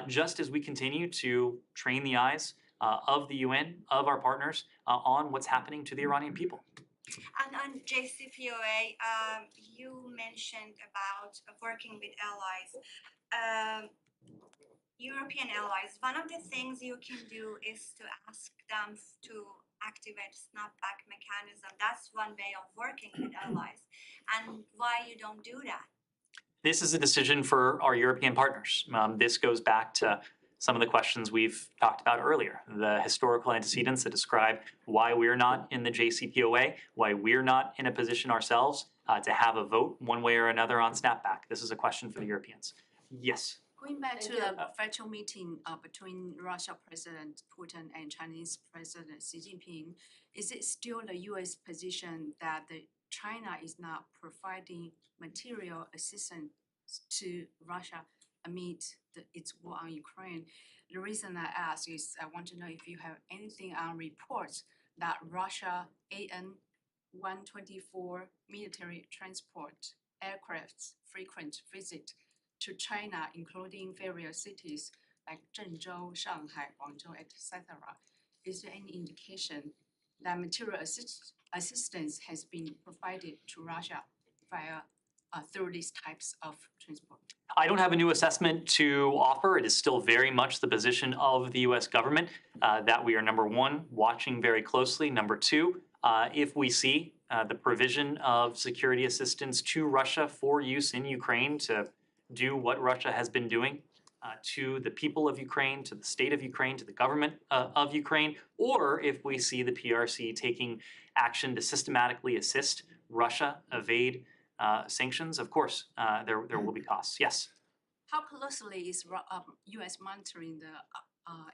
just as we continue to train the eyes of the UN, of our partners, on what's happening to the Iranian people. And on JCPOA, you mentioned about working with allies, European allies. One of the things you can do is to ask them to activate snapback mechanism. That's one way of working with allies. And why you don't do that? This is a decision for our European partners. This goes back to some of the questions we've talked about earlier, the historical antecedents that describe why we're not in the JCPOA, why we're not in a position ourselves to have a vote one way or another on snapback. This is a question for the Europeans. Yes. Going back to the virtual meeting between Russia President Putin and Chinese President Xi Jinping, is it still the U.S. position that China is not providing material assistance to Russia amid its war on Ukraine? The reason I ask is I want to know if you have anything on reports that Russia 124 military transport aircrafts frequent visit to China, including various cities like Zhengzhou, Shanghai, Guangzhou, etc. Is there any indication that material assistance has been provided to Russia via through these types of transport? I don't have a new assessment to offer. It is still very much the position of the U.S. government that we are, number one, watching very closely. Number two, if we see the provision of security assistance to Russia for use in Ukraine to do what Russia has been doing to the people of Ukraine, to the state of Ukraine, to the government of Ukraine, or if we see the PRC taking action to systematically assist Russia evade sanctions, of course, there will be costs. Yes. How closely is U.S. monitoring the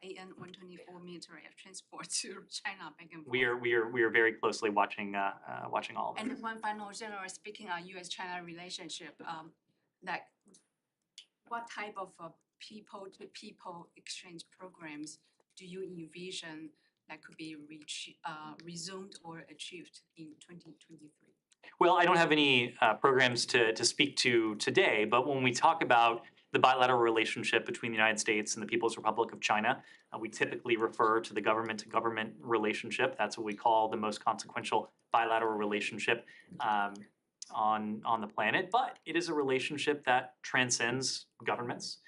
AN 124 military transport to China back and forth? We are very closely watching all of it. And one final, generally speaking, on U.S.-China relationship, like what type of people-to-people exchange programs do you envision that could be resumed or achieved in 2023? Well, I don't have any programs to speak to today, but when we talk about the bilateral relationship between the United States and the People's Republic of China, we typically refer to the government-to-government relationship. That's what we call the most consequential bilateral relationship on the planet. But it is a relationship that transcends governments.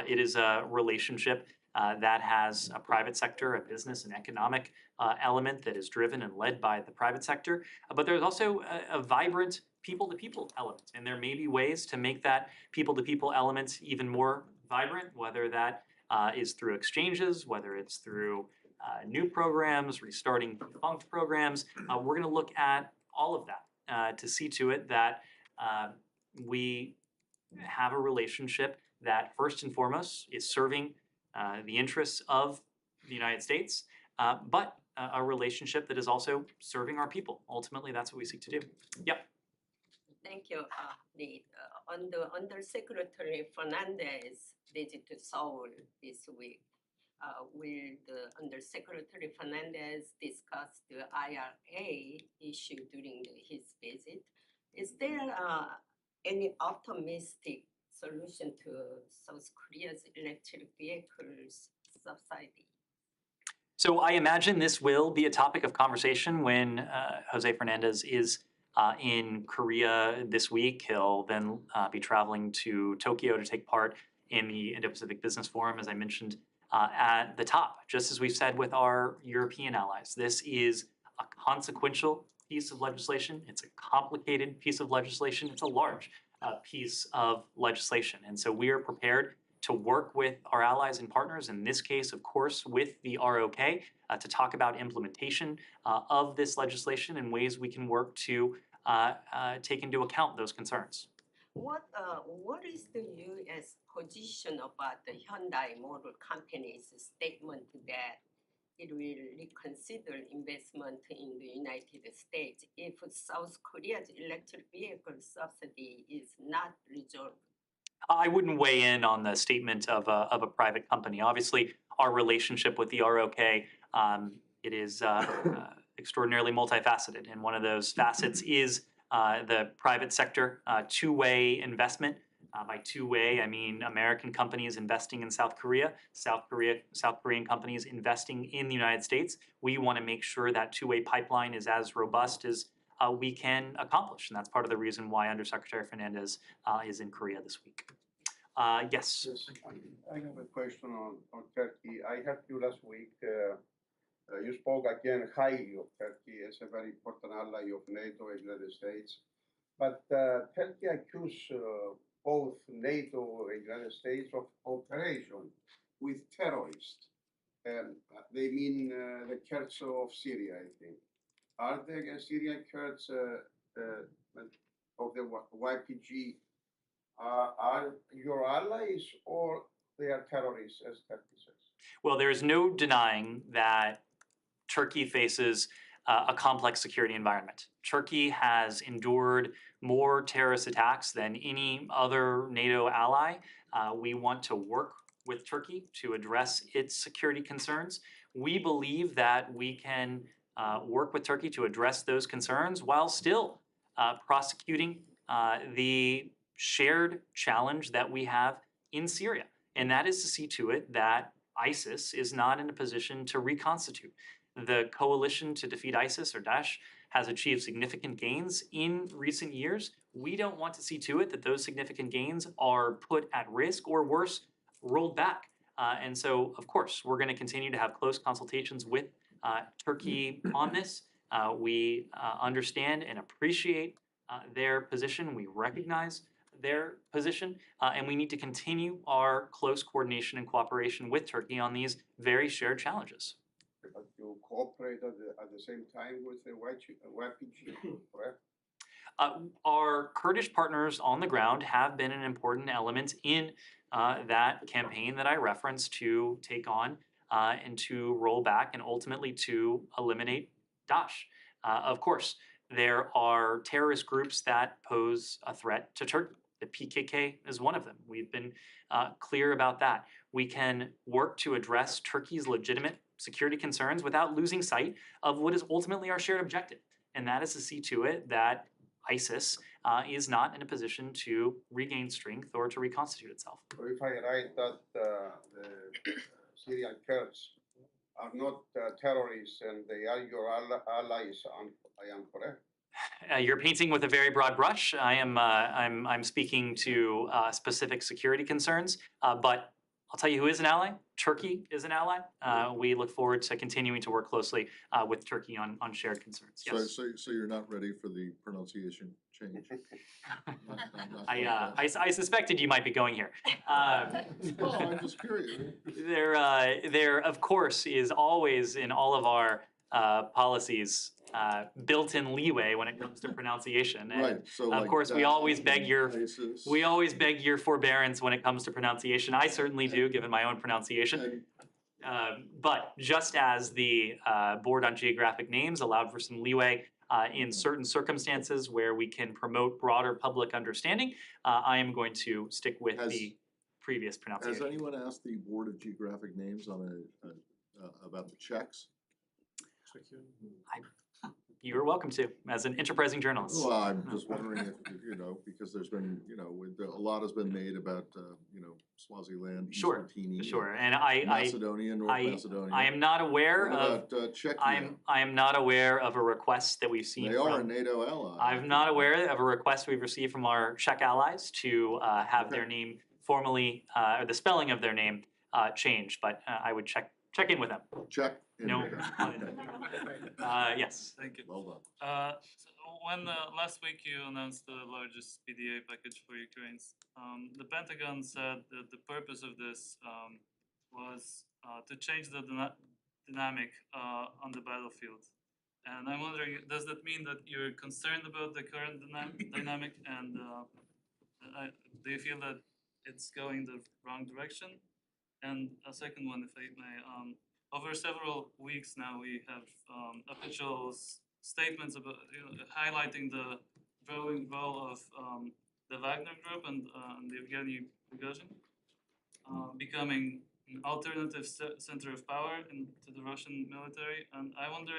It is a relationship that has a private sector, a business, an economic element that is driven and led by the private sector. But there's also a vibrant people-to-people element. And there may be ways to make that people-to-people element even more vibrant, whether that is through exchanges, whether it's through new programs, restarting defunct programs. We're going to look at all of that to see to it that we have a relationship that first and foremost is serving the interests of the United States, but a relationship that is also serving our people. Ultimately, that's what we seek to do. Yep. Thank you, Ned. Undersecretary Fernandez visit to Seoul this week. Will the Undersecretary Fernandez discuss the IRA issue during his visit? Is there any optimistic solution to South Korea's electric vehicles subsidy? So I imagine this will be a topic of conversation when Jose Fernandez is in Korea this week. He'll then be traveling to Tokyo to take part in the Indo-Pacific Business Forum, as I mentioned at the top. Just as we've said with our European allies, this is a consequential piece of legislation. It's a complicated piece of legislation. It's a large piece of legislation. And so we are prepared to work with our allies and partners, in this case, of course, with the ROK, to talk about implementation of this legislation and ways we can work to take into account those concerns. What is the U.S. position about the Hyundai Motor Company's statement that it will reconsider investment in the United States if South Korea's electric vehicle subsidy is not resolved? I wouldn't weigh in on the statement of a private company. Obviously, our relationship with the ROK, it is extraordinarily multifaceted, and one of those facets is the private sector two-way investment. By two-way, I mean American companies investing in South Korea, South Korean companies investing in the United States. We want to make sure that two-way pipeline is as robust as we can accomplish, and that's part of the reason why Undersecretary Fernandez is in Korea this week. Yes. Yes, I have a question on Turkey. I heard you last week. You spoke again highly of Turkey as a very important ally of NATO and the United States. But Turkey accused both NATO and the United States of cooperation with terrorists. They mean the Kurds of Syria, I think. Are the Syrian Kurds of the YPG are your allies, or they are terrorists, as Turkey says? Well, there is no denying that Turkey faces a complex security environment. Turkey has endured more terrorist attacks than any other NATO ally. We want to work with Turkey to address its security concerns. We believe that we can work with Turkey to address those concerns while still prosecuting the shared challenge that we have in Syria. And that is to see to it that ISIS is not in a position to reconstitute. The coalition to defeat ISIS, or Daesh, has achieved significant gains in recent years. We don't want to see to it that those significant gains are put at risk or worse, rolled back. And so, of course, we're going to continue to have close consultations with Turkey on this. We understand and appreciate their position. We recognize their position, and we need to continue our close coordination and cooperation with Turkey on these very shared challenges. But you cooperate at the same time with the YPG, correct? Our Kurdish partners on the ground have been an important element in that campaign that I referenced to take on and to roll back and ultimately to eliminate Daesh. Of course, there are terrorist groups that pose a threat to Turkey. The PKK is one of them. We've been clear about that. We can work to address Turkey's legitimate security concerns without losing sight of what is ultimately our shared objective, and that is to see to it that ISIS is not in a position to regain strength or to reconstitute itself. So if I write that the Syrian Kurds are not terrorists and they are your allies, I am correct? You're painting with a very broad brush. I'm speaking to specific security concerns, but I'll tell you who is an ally. Turkey is an ally. We look forward to continuing to work closely with Turkey on shared concerns. Yes. So you're not ready for the pronunciation change? I suspected you might be going here. No, I'm just curious. There of course is always in all of our policies built-in leeway when it comes to pronunciation. And Right. So of like course, we always beg ISIS. your forbearance when it comes to pronunciation. I certainly do, given my own pronunciation. But just as the Board on Geographic Names allowed for some leeway in certain circumstances where we can promote broader public understanding, I am going to stick with the previous pronunciation. Has anyone asked the Board of Geographic Names on about the checks? You're welcome to, as an enterprising journalist. Well, I'm just wondering if, because there's been, a lot has been made about, Swaziland, Sure, Eswatini, sure, and Macedonia, North Macedonia. I am not aware What of. about Czechia? I am not aware of a request that we've seen. They are a NATO ally. I'm not aware of a request we've received from our Czech allies to have their name formally, or the spelling of their name changed, but I would check in with them. Check. No. Yes. Thank you. Well done. When last week you announced the largest PDA package for Ukraine, the Pentagon said that the purpose of this was to change the dynamic on the battlefield. And I'm wondering, does that mean that you're concerned about the current dynamic, and do you feel that it's going the wrong direction? And a second one, if I may, over several weeks now, we have official statements about highlighting the growing role of the Wagner Group and the Evgeny Prigozhin, becoming an alternative center of power to the Russian military. And I wonder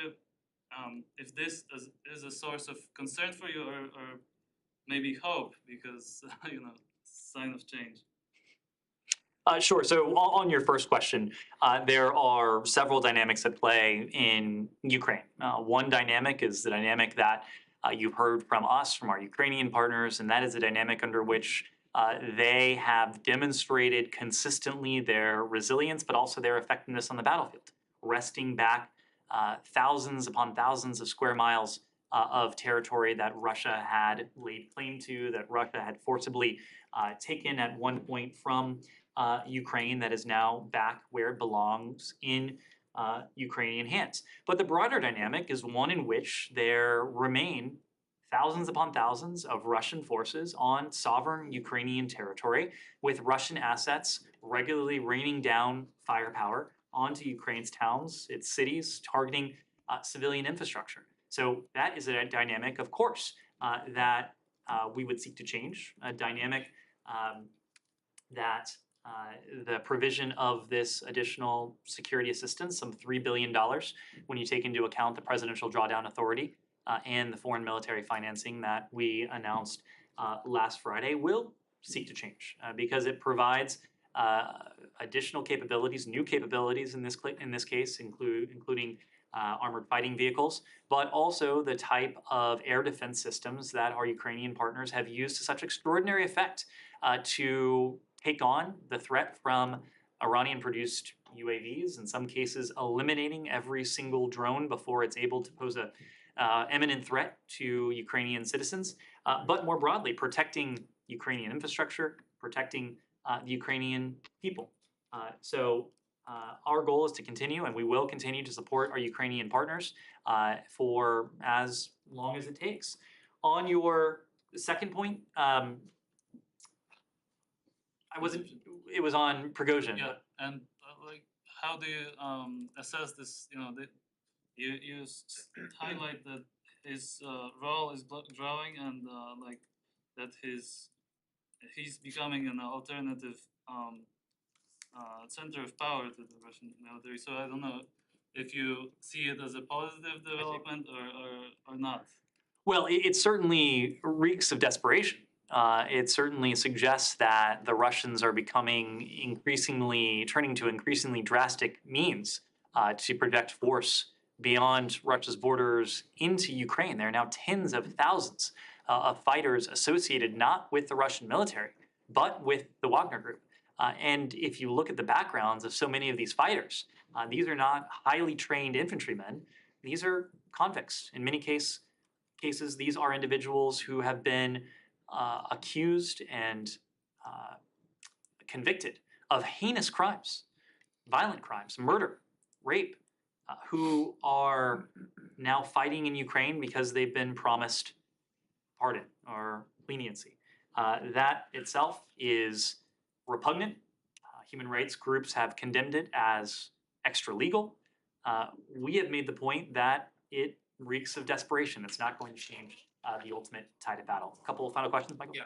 if this is a source of concern for you, or maybe hope, because sign of change. Sure. So on your first question, there are several dynamics at play in Ukraine. One dynamic is the dynamic that you've heard from us, from our Ukrainian partners, and that is the dynamic under which they have demonstrated consistently their resilience, but also their effectiveness on the battlefield, wresting back thousands upon thousands of square miles of territory that Russia had laid claim to, that Russia had forcibly taken at one point from Ukraine, that is now back where it belongs in Ukrainian hands. But the broader dynamic is one in which there remain thousands upon thousands of Russian forces on sovereign Ukrainian territory, with Russian assets regularly raining down firepower onto Ukraine's towns, its cities, targeting civilian infrastructure. So that is a dynamic, of course, that we would seek to change, a dynamic that the provision of this additional security assistance, some $3 billion, when you take into account the Presidential Drawdown Authority and the foreign military financing that we announced last Friday, will seek to change because it provides additional capabilities, new capabilities in this case, including armored fighting vehicles, but also the type of air defense systems that our Ukrainian partners have used to such extraordinary effect to take on the threat from Iranian-produced UAVs, in some cases eliminating every single drone before it's able to pose a imminent threat to Ukrainian citizens, but more broadly, protecting Ukrainian infrastructure, protecting the Ukrainian people. So our goal is to continue, and we will continue to support our Ukrainian partners for as long as it takes. On your second point, it was on Prigozhin. Yeah, and like, how do you assess this? You know, you highlight that his role is growing, and like that he's becoming an alternative center of power to the Russian military. So I don't know if you see it as a positive development or not. Well, it certainly reeks of desperation. It certainly suggests that the Russians are turning to increasingly drastic means to project force beyond Russia's borders into Ukraine. There are now tens of thousands of fighters associated not with the Russian military, but with the Wagner Group. And if you look at the backgrounds of so many of these fighters, these are not highly trained infantrymen. These are convicts. In many cases, these are individuals who have been accused and convicted of heinous crimes, violent crimes, murder, rape, who are now fighting in Ukraine because they've been promised pardon or leniency. That itself is repugnant. Human rights groups have condemned it as extra-legal. We have made the point that it reeks of desperation. It's not going to change the ultimate tide of battle. A couple of final questions, Michael? Yeah,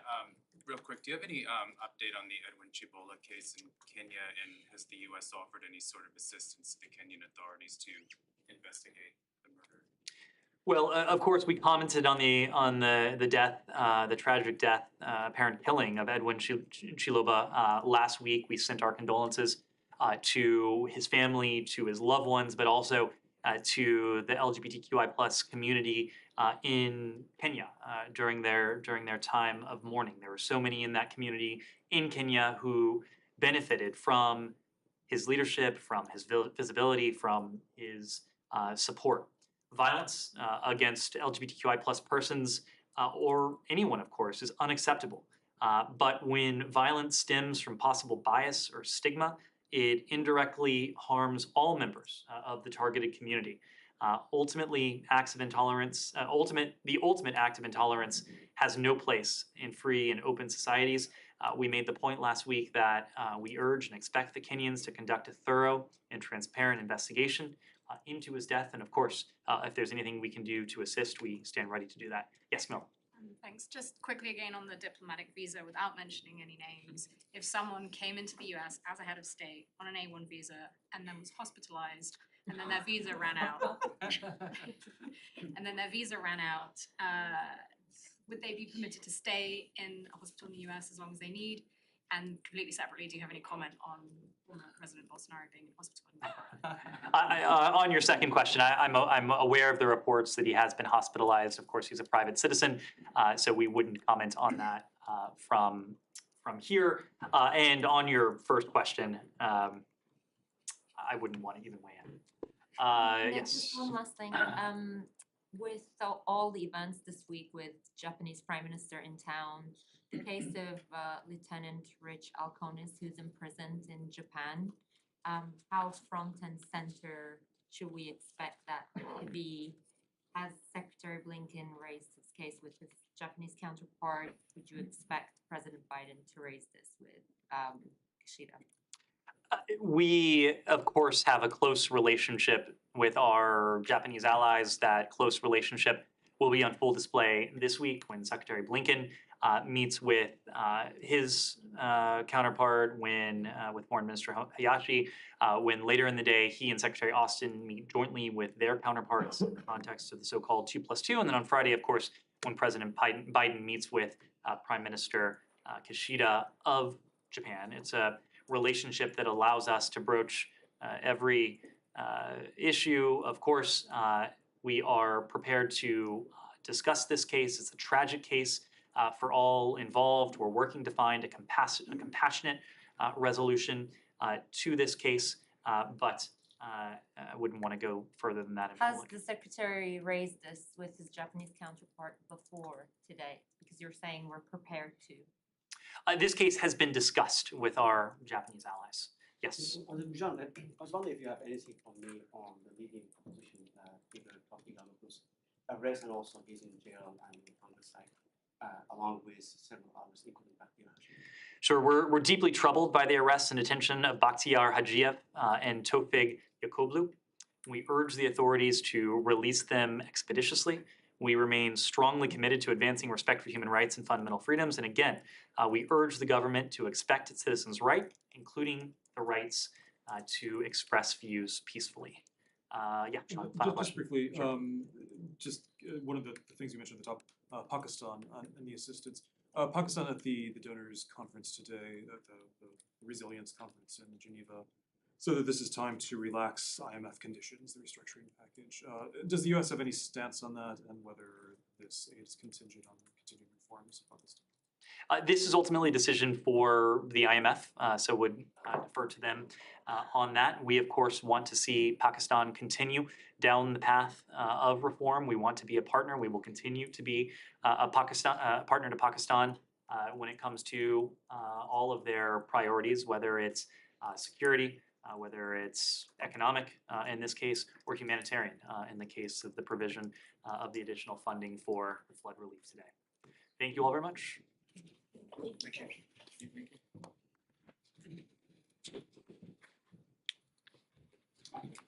real quick, do you have any update on the Edwin Chibola case in Kenya, and has the U.S. offered any sort of assistance to the Kenyan authorities to investigate the murder? Well, of course, we commented on the death, the tragic death, apparent killing of Edwin Chiloba last week. We sent our condolences to his family, to his loved ones, but also to the LGBTQI+ community in Kenya during their time of mourning. There were so many in that community in Kenya who benefited from his leadership, from his visibility, from his support. Violence against LGBTQI+ persons or anyone, of course, is unacceptable. But when violence stems from possible bias or stigma, it indirectly harms all members of the targeted community. Ultimately, acts of intolerance, the ultimate act of intolerance has no place in free and open societies. We made the point last week that we urge and expect the Kenyans to conduct a thorough and transparent investigation into his death. And of course, if there's anything we can do to assist, we stand ready to do that. Yes, Mel. Thanks. Just quickly again on the diplomatic visa, without mentioning any names, if someone came into the US as a head of state on an A1 visa and then was hospitalized and then their visa ran out, would they be permitted to stay in a hospital in the US as long as they need? And completely separately, do you have any comment on former President Bolsonaro being in hospital? On your second question, I'm aware of the reports that he has been hospitalized. Of course, he's a private citizen, so we wouldn't comment on that from here. And on your first question, I wouldn't want to even weigh in. And then Yes. just one last thing. With all the events this week with Japanese Prime Minister in town, the case of Lieutenant Rich Alconis, who's imprisoned in Japan, how front and center should we expect that to be? Has Secretary Blinken raised his case with his Japanese counterpart? Would you expect President Biden to raise this with Kishida? We, of course, have a close relationship with our Japanese allies. That close relationship will be on full display this week when Secretary Blinken meets with his counterpart when with Foreign Minister Hayashi, when later in the day he and Secretary Austin meet jointly with their counterparts in the context of the so-called 2+2, and then on Friday, of course, when President Biden meets with Prime Minister Kishida of Japan. It's a relationship that allows us to broach every issue. Of course, we are prepared to discuss this case. It's a tragic case for all involved. We're working to find a compassionate resolution to this case, but I wouldn't want to go further than that in Has public. the secretary raised this with his Japanese counterpart before today? Because you're saying we're prepared to. This case has been discussed with our Japanese allies. Yes. John, I was wondering if you have anything for me on the leading opposition figure, whose arrest and also he's in jail and on the site, along with several others, including Bakhtiar. Sure, we're deeply troubled by the arrest and detention of Bakhtiar Hajiev and Tofig Yakoblu. We urge the authorities to release them expeditiously. We remain strongly committed to advancing respect for human rights and fundamental freedoms. And again, we urge the government to expect its citizens' right, including the rights to express views peacefully. Yeah, Sean, final Just question. briefly, Sure. One of the things you mentioned at the top, Pakistan and the assistance. Pakistan at the donors conference today, the resilience conference in Geneva, so that this is time to relax IMF conditions, the restructuring package. Does the U.S. have any stance on that, and whether this aid is contingent on continued reforms of Pakistan? This is ultimately a decision for the IMF, so would defer to them on that. We, of course, want to see Pakistan continue down the path of reform. We want to be a partner. We will continue to be a partner to Pakistan when it comes to all of their priorities, whether it's security, whether it's economic in this case, or humanitarian in the case of the provision of the additional funding for the flood relief today. Thank you all very much. Thank you.